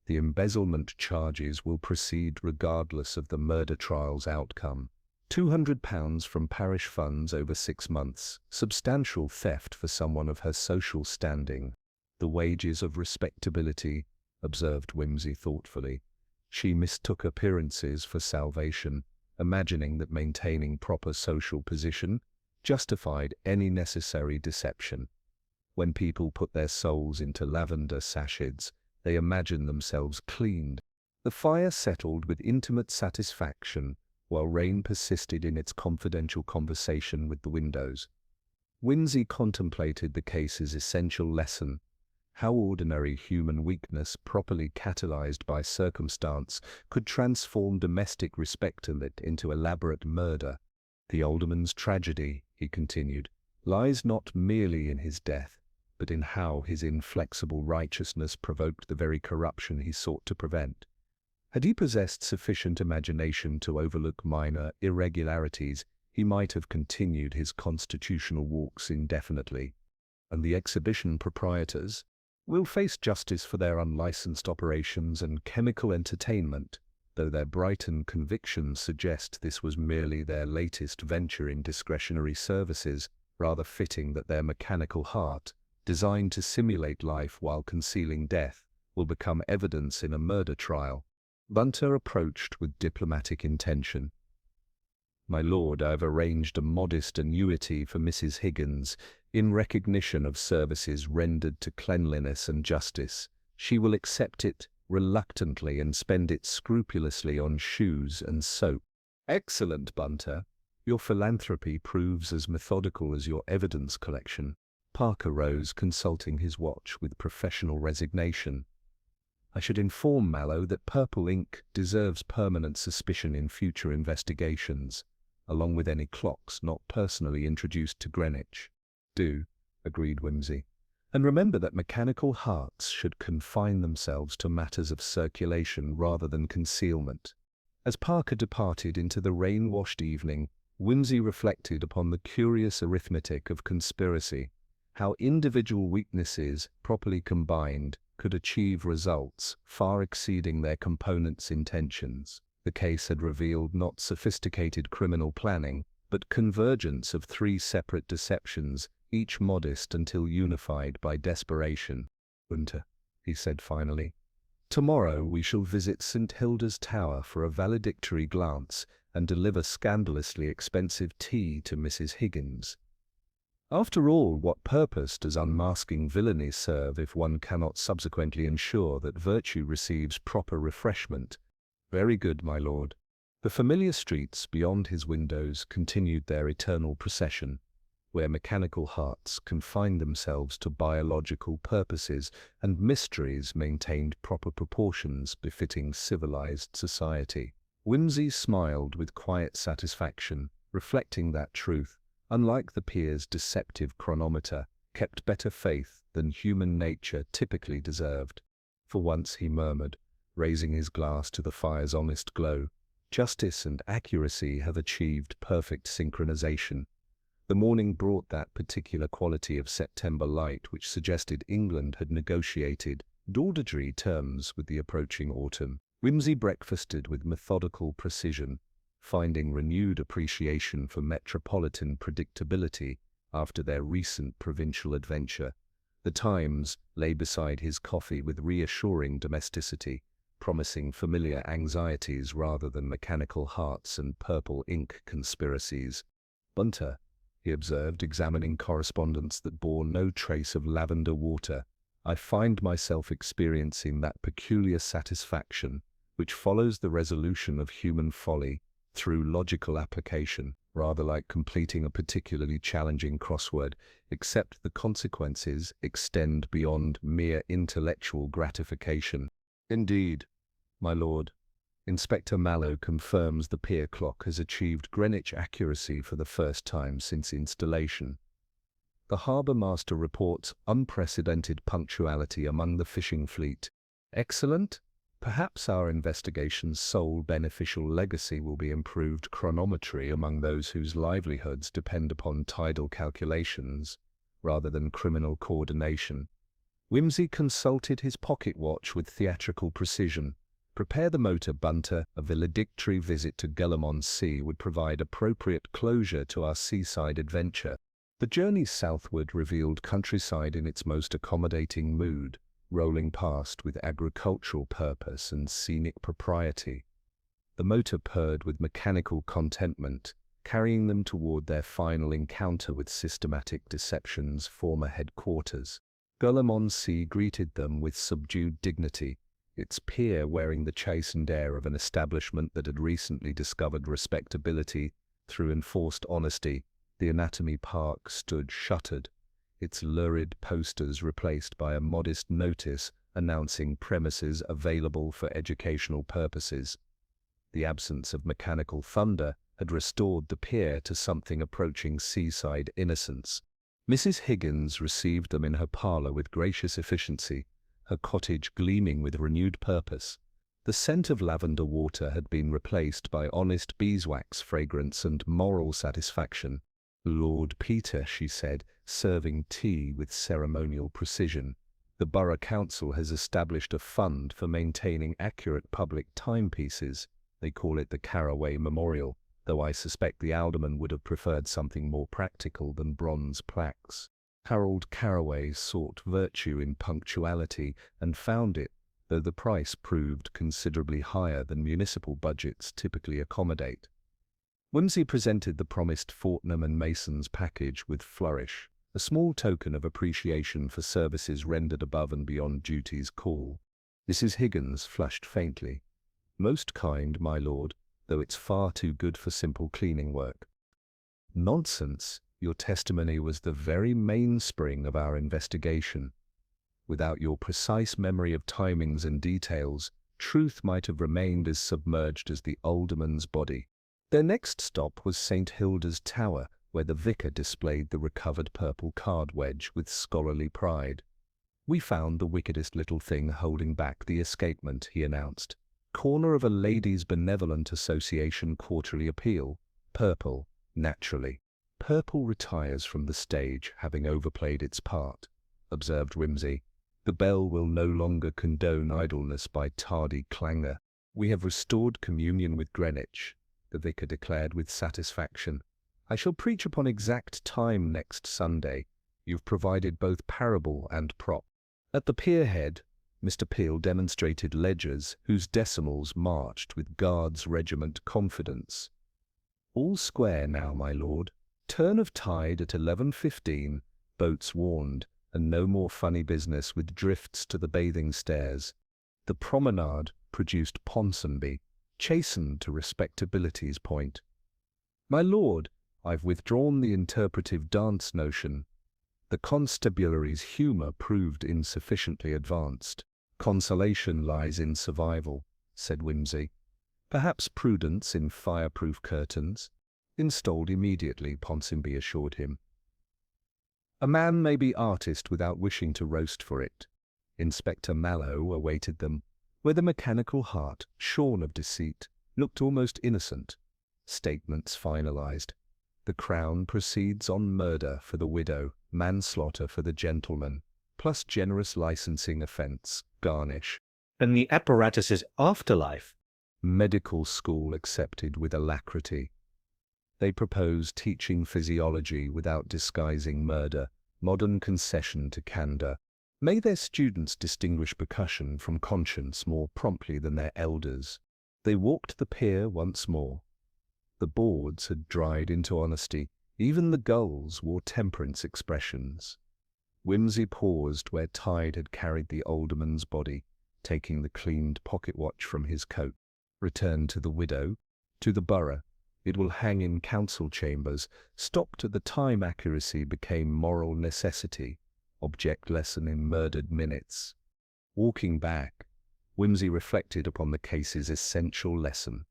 "The embezzlement charges will proceed regardless of the murder trial's outcome. £200 from parish funds over 6 months. Substantial theft for someone of her social standing." The wages of respectability, observed Whimsy thoughtfully. She mistook appearances for salvation, imagining that maintaining proper social position justified any necessary deception. When people put their souls into lavender sachets, they imagine themselves cleaned. The fire settled with intimate satisfaction, while Rain persisted in its confidential conversation with the windows. Whimsy contemplated the case's essential lesson: how ordinary human weakness, properly catalyzed by circumstance, could transform domestic respectability into elaborate murder. The alderman's tragedy, he continued, lies not merely in his death, but in how his inflexible righteousness provoked the very corruption he sought to prevent. Had he possessed sufficient imagination to overlook minor irregularities, he might have continued his constitutional walks indefinitely. And the exhibition proprietors will face justice for their unlicensed operations and chemical entertainment, though their Brighton convictions suggest this was merely their latest venture in discretionary services, rather fitting that their mechanical heart, designed to simulate life while concealing death, will become evidence in a murder trial. Bunter approached with diplomatic intention. "My lord, I have arranged a modest annuity for Mrs. Higgins in recognition of services rendered to cleanliness and justice. She will accept it reluctantly and spend it scrupulously on shoes and soap." "Excellent, Bunter. Your philanthropy proves as methodical as your evidence collection." Parker rose, consulting his watch with professional resignation. "I should inform Mallow that purple ink deserves permanent suspicion in future investigations, along with any clocks not personally introduced to Greenwich." "Do," agreed Whimsy. "And remember that mechanical hearts should confine themselves to matters of circulation rather than concealment." As Parker departed into the rain-washed evening, Whimsy reflected upon the curious arithmetic of conspiracy, how individual weaknesses, properly combined, could achieve results far exceeding their components' intentions. The case had revealed not sophisticated criminal planning, but convergence of three separate deceptions, each modest until unified by desperation. "Bunter," he said finally, "tomorrow we shall visit St. Hilda's Tower for a valedictory glance and deliver scandalously expensive tea to Mrs. Higgins. After all, what purpose does unmasking villainy serve if one cannot subsequently ensure that virtue receives proper refreshment?" "Very good, my lord." The familiar streets beyond his windows continued their eternal procession, where mechanical hearts confined themselves to biological purposes and mysteries maintained proper proportions befitting civilized society. Whimsy smiled with quiet satisfaction, reflecting that truth, unlike the peer's deceptive chronometer, kept better faith than human nature typically deserved. "For once," he murmured, raising his glass to the fire's honest glow, "justice and accuracy have achieved perfect synchronization." The morning brought that particular quality of September light which suggested England had negotiated laudatory terms with the approaching autumn. Whimsy breakfasted with methodical precision, finding renewed appreciation for metropolitan predictability after their recent provincial adventure. The Times lay beside his coffee with reassuring domesticity, promising familiar anxieties rather than mechanical hearts and purple ink conspiracies. "Bunter," he observed, examining correspondence that bore no trace of lavender water, "I find myself experiencing that peculiar satisfaction which follows the resolution of human folly through logical application, rather like completing a particularly challenging crossword, except the consequences extend beyond mere intellectual gratification." "Indeed, my lord. Inspector Mallow confirms the pier clock has achieved Greenwich accuracy for the first time since installation. The harbour master reports unprecedented punctuality among the fishing fleet." "Excellent. Perhaps our investigation's sole beneficial legacy will be improved chronometry among those whose livelihoods depend upon tidal calculations, rather than criminal coordination." Whimsy consulted his pocket watch with theatrical precision. "Prepare the motor, Bunter. A valedictory visit to Guillemont Sea would provide appropriate closure to our seaside adventure." The journey southward revealed countryside in its most accommodating mood, rolling past with agricultural purpose and scenic propriety. The motor purred with mechanical contentment, carrying them toward their final encounter with Systematic Deception's former headquarters. Golb greeted them with subdued dignity, its peer wearing the chastened air of an establishment that had recently discovered respectability through enforced honesty. The Anatomy Park stood shuttered, its lurid posters replaced by a modest notice announcing premises available for educational purposes. The absence of mechanical thunder had restored the pier to something approaching seaside innocence. Mrs. Higgins received them in her parlor with gracious efficiency, her cottage gleaming with renewed purpose. The scent of lavender water had been replaced by honest beeswax fragrance and moral satisfaction. "Lord Peter," she said, serving tea with ceremonial precision. "The Borough Council has established a fund for maintaining accurate public timepieces. They call it the Carraway Memorial, though I suspect the alderman would have preferred something more practical than bronze plaques." Harold Carraway sought virtue in punctuality and found it, though the price proved considerably higher than municipal budgets typically accommodate. Whimsy presented the promised Fortnum and Mason's package with flourish, a small token of appreciation for services rendered above and beyond duty's call. Mrs. Higgins flushed faintly. "Most kind, my lord, though it's far too good for simple cleaning work." "Nonsense. Your testimony was the very mainspring of our investigation. Without your precise memory of timings and details, truth might have remained as submerged as the alderman's body." Their next stop was St. Hilda's Tower, where the vicar displayed the recovered purple card wedge with scholarly pride. "We found the wickedest little thing holding back the escapement," he announced. "Corner of a Ladies' Benevolent Association quarterly appeal. Purple, naturally." "Purple retires from the stage, having overplayed its part," observed Whimsy. "The bell will no longer condone idleness by tardy clangor. We have restored communion with Greenwich," the vicar declared with satisfaction. "I shall preach upon exact time next Sunday. You've provided both parable and prop." At the pierhead, Mr. Peel demonstrated ledgers whose decimals marched with Guards Regiment confidence. "All square now, my lord. Turn of tide at 11:15, boats warned, and no more funny business with drifts to the bathing stairs." The promenade produced Ponsonby, chastened to respectability's point. "My lord, I've withdrawn the interpretive dance notion. The constabulary's humour proved insufficiently advanced." "Consolation lies in survival," said Whimsy. "Perhaps prudence in fireproof curtains." "Installed immediately," Ponsonby assured him. "A man may be artist without wishing to roast for it." Inspector Mallow awaited them, where the mechanical heart, shorn of deceit, looked almost innocent. Statements finalized. The Crown proceeds on murder for the widow, manslaughter for the gentleman, plus generous licensing offense, garnish. "And the apparatus's afterlife?" Medical school accepted with alacrity. They propose teaching physiology without disguising murder, modern concession to candor. May their students distinguish percussion from conscience more promptly than their elders. They walked the pier once more. The boards had dried into honesty. Even the gulls wore temperance expressions. Whimsy paused where tide had carried the alderman's body, taking the cleaned pocket watch from his coat. "Returned to the widow, to the borough. It will hang in council chambers." Stopped at the time accuracy became moral necessity, object lesson in murdered minutes. Walking back, Whimsy reflected upon the case's essential lesson.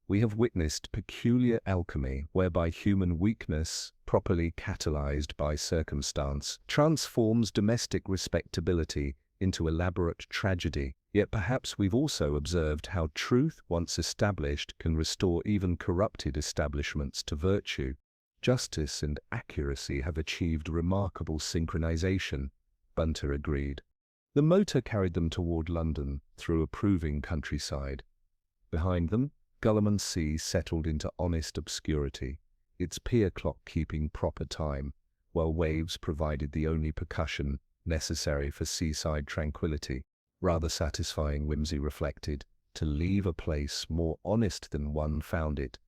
We have witnessed peculiar alchemy whereby human weakness, properly catalyzed by circumstance, transforms domestic respectability into elaborate tragedy. Yet perhaps we've also observed how truth, once established, can restore even corrupted establishments to virtue. Justice and accuracy have achieved remarkable synchronization, Bunter agreed. The motor carried them toward London, through approving countryside. Behind them, Golb settled into honest obscurity, its pier clock keeping proper time, while waves provided the only percussion necessary for seaside tranquility. Rather satisfying, Whimsy reflected, to leave a place more honest than one found it,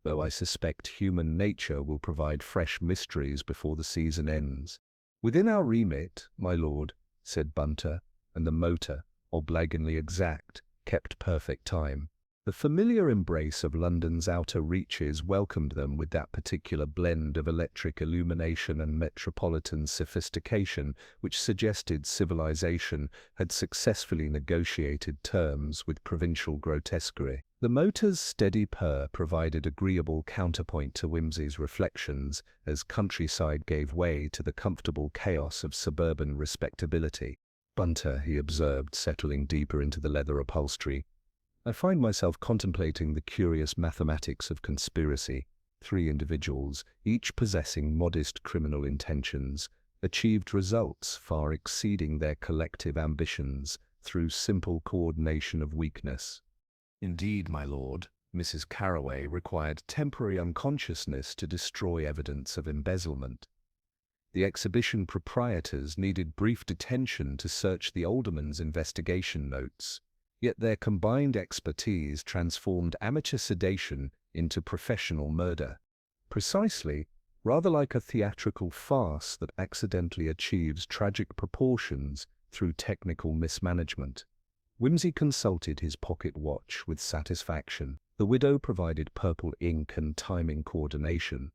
though I suspect human nature will provide fresh mysteries before the season ends. Within our remit, my lord, said Bunter, and the motor, obligingly exact, kept perfect time. The familiar embrace of London's outer reaches welcomed them with that particular blend of electric illumination and metropolitan sophistication which suggested civilization had successfully negotiated terms with provincial grotesquerie. The motor's steady purr provided agreeable counterpoint to Whimsy's reflections as countryside gave way to the comfortable chaos of suburban respectability. Bunter, he observed, settling deeper into the leather upholstery, I find myself contemplating the curious mathematics of conspiracy. 3 individuals, each possessing modest criminal intentions, achieved results far exceeding their collective ambitions through simple coordination of weakness. Indeed, my lord, Mrs. Carroway required temporary unconsciousness to destroy evidence of embezzlement. The exhibition proprietors needed brief detention to search the alderman's investigation notes. Yet their combined expertise transformed amateur sedation into professional murder. Precisely, rather like a theatrical farce that accidentally achieves tragic proportions through technical mismanagement. Whimsy consulted his pocket watch with satisfaction. The widow provided purple ink and timing coordination.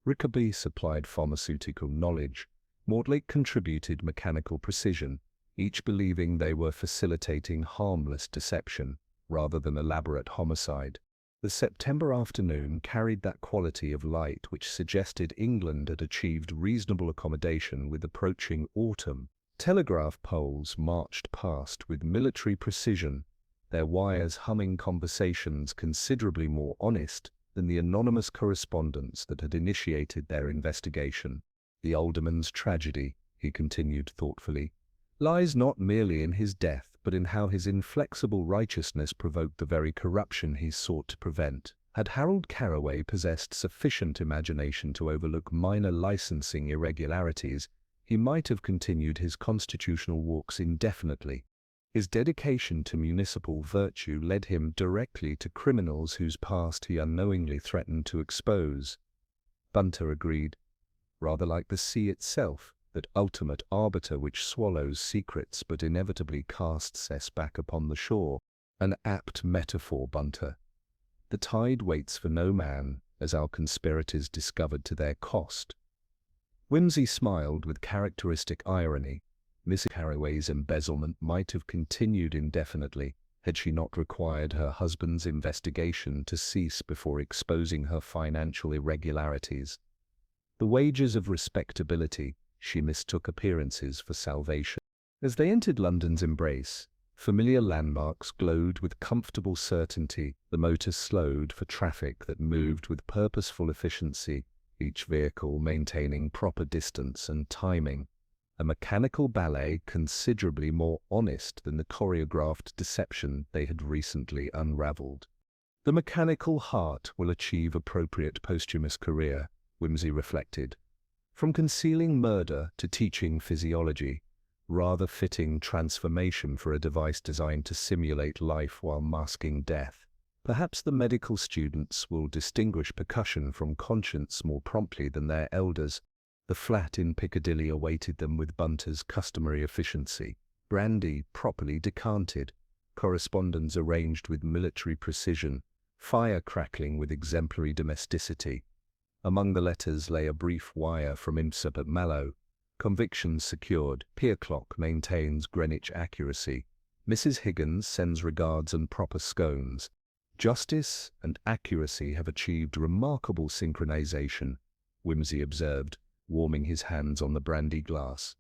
Rickaby supplied pharmaceutical knowledge. Mortlake contributed mechanical precision, each believing they were facilitating harmless deception rather than elaborate homicide. The September afternoon carried that quality of light which suggested England had achieved reasonable accommodation with approaching autumn. Telegraph poles marched past with military precision, their wires humming conversations considerably more honest than the anonymous correspondence that had initiated their investigation. The alderman's tragedy, he continued thoughtfully, lies not merely in his death, but in how his inflexible righteousness provoked the very corruption he sought to prevent. Had Harold Carroway possessed sufficient imagination to overlook minor licensing irregularities, he might have continued his constitutional walks indefinitely. His dedication to municipal virtue led him directly to criminals whose past he unknowingly threatened to expose. Bunter agreed. Rather like the sea itself, that ultimate arbiter which swallows secrets but inevitably casts us back upon the shore. An apt metaphor, Bunter. The tide waits for no man, as our conspirators discovered to their cost. Whimsy smiled with characteristic irony. Miss Carroway's embezzlement might have continued indefinitely had she not required her husband's investigation to cease before exposing her financial irregularities. The wages of respectability, she mistook appearances for salvation. As they entered London's embrace, familiar landmarks glowed with comfortable certainty. The motor slowed for traffic that moved with purposeful efficiency, each vehicle maintaining proper distance and timing. A mechanical ballet considerably more honest than the choreographed deception they had recently unraveled. The mechanical heart will achieve appropriate posthumous career, Whimsy reflected. From concealing murder to teaching physiology, rather fitting transformation for a device designed to simulate life while masking death. Perhaps the medical students will distinguish percussion from conscience more promptly than their elders. The flat in Piccadilly awaited them with Bunter's customary efficiency. Brandy properly decanted, correspondence arranged with military precision, fire crackling with exemplary domesticity. Among the letters lay a brief wire from IMSA at Mallow. Convictions secured. Pier clock maintains Greenwich accuracy. Mrs. Higgins sends regards and proper scones. Justice and accuracy have achieved remarkable synchronization, Whimsy observed, warming his hands on the brandy glass.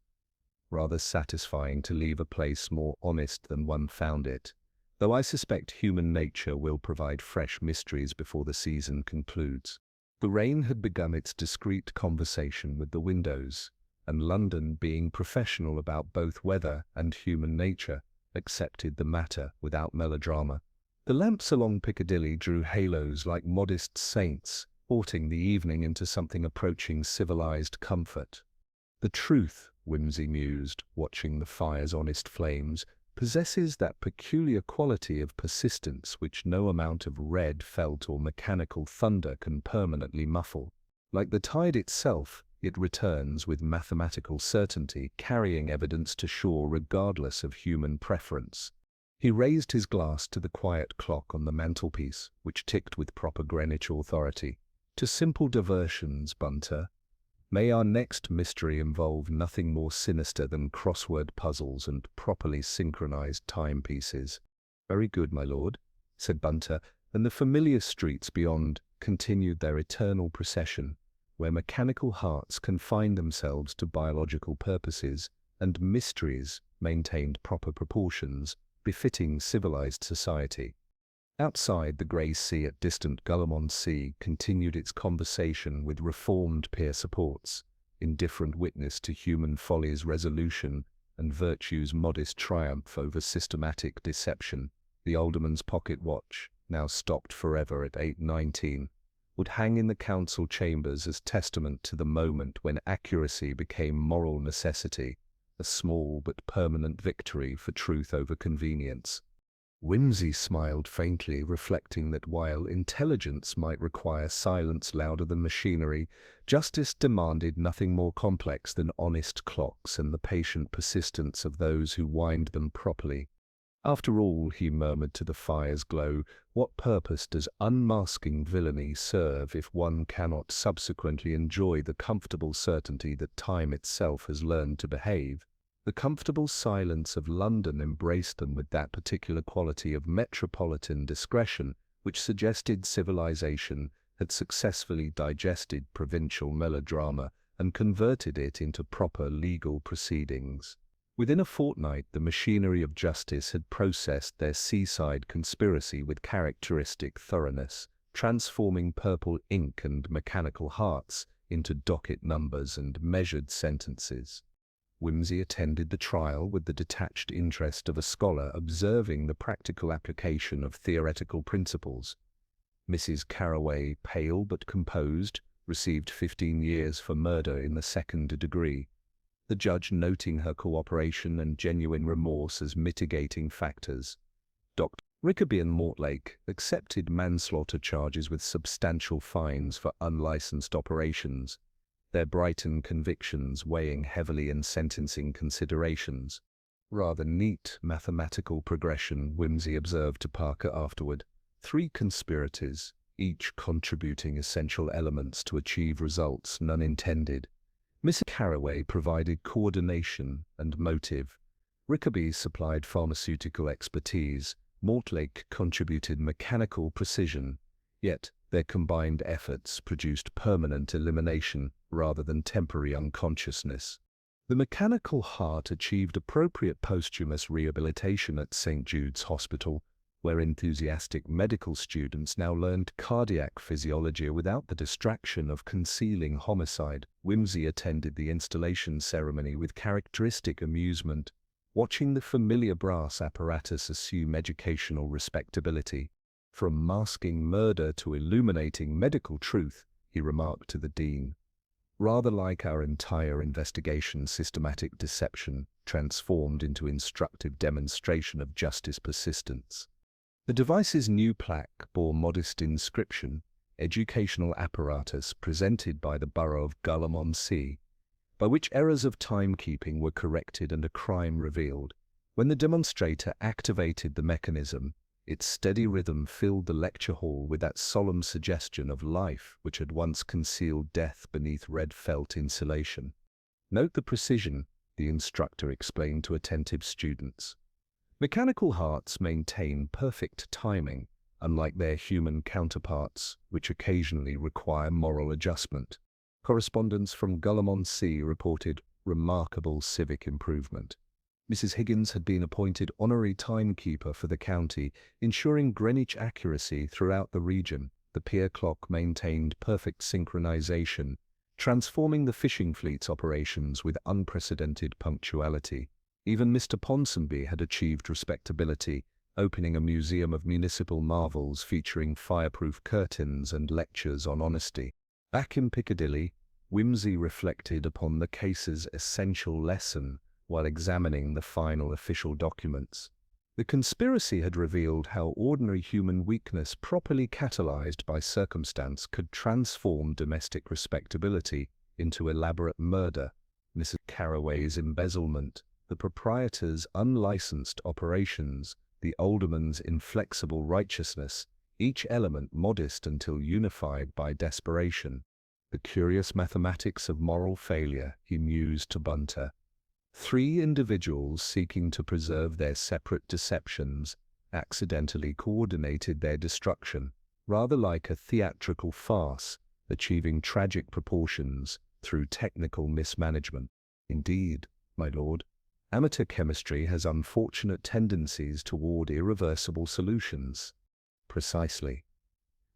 Rather satisfying to leave a place more honest than one found it, though I suspect human nature will provide fresh mysteries before the season concludes. The rain had begun its discreet conversation with the windows, and London, being professional about both weather and human nature, accepted the matter without melodrama. The lamps along Piccadilly drew halos like modest saints, porting the evening into something approaching civilized comfort. The truth, Whimsy mused, watching the fire's honest flames, possesses that peculiar quality of persistence which no amount of red, felt, or mechanical thunder can permanently muffle. Like the tide itself, it returns with mathematical certainty, carrying evidence to shore regardless of human preference. He raised his glass to the quiet clock on the mantelpiece, which ticked with proper Greenwich authority. To simple diversions, Bunter. May our next mystery involve nothing more sinister than crossword puzzles and properly synchronized timepieces. Very good, my lord, said Bunter, and the familiar streets beyond continued their eternal procession, where mechanical hearts confined themselves to biological purposes and mysteries maintained proper proportions, befitting civilized society. Outside, the grey sea at distant Golb continued its conversation with reformed peer supports, indifferent witness to human folly's resolution and virtue's modest triumph over systematic deception. The alderman's pocket watch, now stopped forever at 8:19, would hang in the council chambers as testament to the moment when accuracy became moral necessity, a small but permanent victory for truth over convenience. Whimsy smiled faintly, reflecting that while intelligence might require silence louder than machinery, justice demanded nothing more complex than honest clocks and the patient persistence of those who wind them properly. After all, he murmured to the fire's glow, what purpose does unmasking villainy serve if one cannot subsequently enjoy the comfortable certainty that time itself has learned to behave? The comfortable silence of London embraced them with that particular quality of metropolitan discretion which suggested civilization had successfully digested provincial melodrama and converted it into proper legal proceedings. Within a fortnight, the machinery of justice had processed their seaside conspiracy with characteristic thoroughness, transforming purple ink and mechanical hearts into docket numbers and measured sentences. Whimsy attended the trial with the detached interest of a scholar observing the practical application of theoretical principles. Mrs. Carroway, pale but composed, received 15 years for murder in the second degree, the judge noting her cooperation and genuine remorse as mitigating factors. Dr. Rickaby and Mortlake accepted manslaughter charges with substantial fines for unlicensed operations, their Brighton convictions weighing heavily in sentencing considerations. Rather neat mathematical progression, Whimsy observed to Parker afterward. 3 conspirators, each contributing essential elements to achieve results none intended. Miss Carroway provided coordination and motive. Rickaby supplied pharmaceutical expertise. Mortlake contributed mechanical precision. Yet their combined efforts produced permanent elimination rather than temporary unconsciousness. The mechanical heart achieved appropriate posthumous rehabilitation at St. Jude's Hospital, where enthusiastic medical students now learned cardiac physiology without the distraction of concealing homicide. Whimsy attended the installation ceremony with characteristic amusement, watching the familiar brass apparatus assume educational respectability. From masking murder to illuminating medical truth, he remarked to the dean. Rather like our entire investigation, systematic deception transformed into instructive demonstration of justice persistence. The device's new plaque bore modest inscription, educational apparatus presented by the borough of Golb, by which errors of timekeeping were corrected and a crime revealed. When the demonstrator activated the mechanism, its steady rhythm filled the lecture hall with that solemn suggestion of life which had once concealed death beneath red felt insulation. Note the precision, the instructor explained to attentive students. Mechanical hearts maintain perfect timing, unlike their human counterparts, which occasionally require moral adjustment. Correspondents from Golb reported remarkable civic improvement. Mrs. Higgins had been appointed honorary timekeeper for the county, ensuring Greenwich accuracy throughout the region. The pier clock maintained perfect synchronization, transforming the fishing fleet's operations with unprecedented punctuality. Even Mr. Ponsonby had achieved respectability, opening a museum of municipal marvels featuring fireproof curtains and lectures on honesty. Back in Piccadilly, Whimsy reflected upon the case's essential lesson while examining the final official documents. The conspiracy had revealed how ordinary human weakness properly catalyzed by circumstance could transform domestic respectability into elaborate murder. Mrs. Carraway's embezzlement, the proprietor's unlicensed operations, the alderman's inflexible righteousness, each element modest until unified by desperation. The curious mathematics of moral failure, he mused to Bunter. 3 individuals seeking to preserve their separate deceptions accidentally coordinated their destruction, rather like a theatrical farce, achieving tragic proportions through technical mismanagement. Indeed, my lord, amateur chemistry has unfortunate tendencies toward irreversible solutions. Precisely.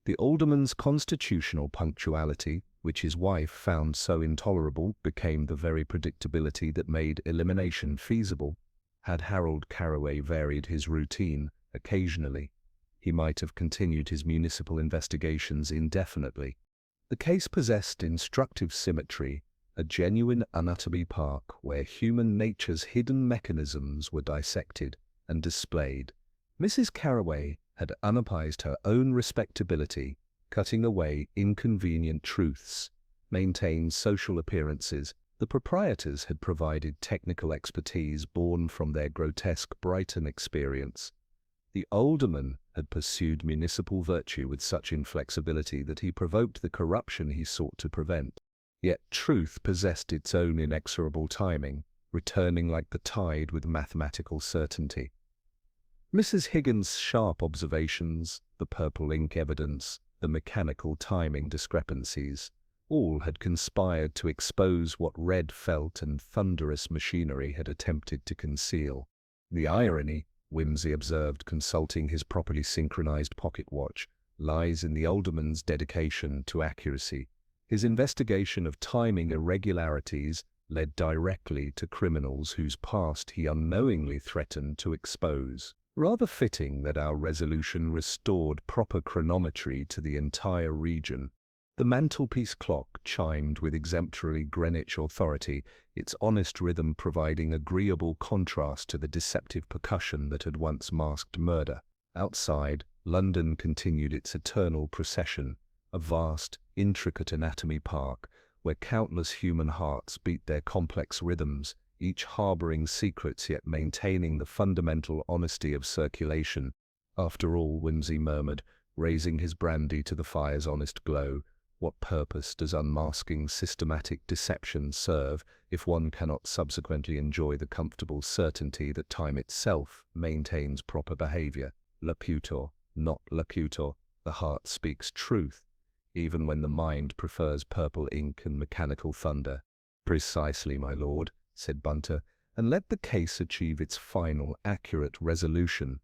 The alderman's constitutional punctuality, which his wife found so intolerable, became the very predictability that made elimination feasible. Had Harold Carraway varied his routine occasionally, he might have continued his municipal investigations indefinitely. The case possessed instructive symmetry, a genuine anatomy park where human nature's hidden mechanisms were dissected and displayed. Mrs. Carraway had unapized her own respectability, cutting away inconvenient truths, maintained social appearances. The proprietors had provided technical expertise born from their grotesque Brighton experience. The alderman had pursued municipal virtue with such inflexibility that he provoked the corruption he sought to prevent. Yet truth possessed its own inexorable timing, returning like the tide with mathematical certainty. Mrs. Higgins' sharp observations, the purple ink evidence, the mechanical timing discrepancies, all had conspired to expose what red felt and thunderous machinery had attempted to conceal. The irony, Whimsy observed, consulting his properly synchronized pocket watch, lies in the alderman's dedication to accuracy. His investigation of timing irregularities led directly to criminals whose past he unknowingly threatened to expose. Rather fitting that our resolution restored proper chronometry to the entire region. The mantelpiece clock chimed with exemplary Greenwich authority, its honest rhythm providing agreeable contrast to the deceptive percussion that had once masked murder. Outside, London continued its eternal procession, a vast, intricate anatomy park where countless human hearts beat their complex rhythms, each harboring secrets yet maintaining the fundamental honesty of circulation. After all, Whimsy murmured, raising his brandy to the fire's honest glow, what purpose does unmasking systematic deception serve if one cannot subsequently enjoy the comfortable certainty that time itself maintains proper behavior? Locutor, not locutor, the heart speaks truth, even when the mind prefers purple ink and mechanical thunder. Precisely, my lord, said Bunter, and let the case achieve its final, accurate resolution.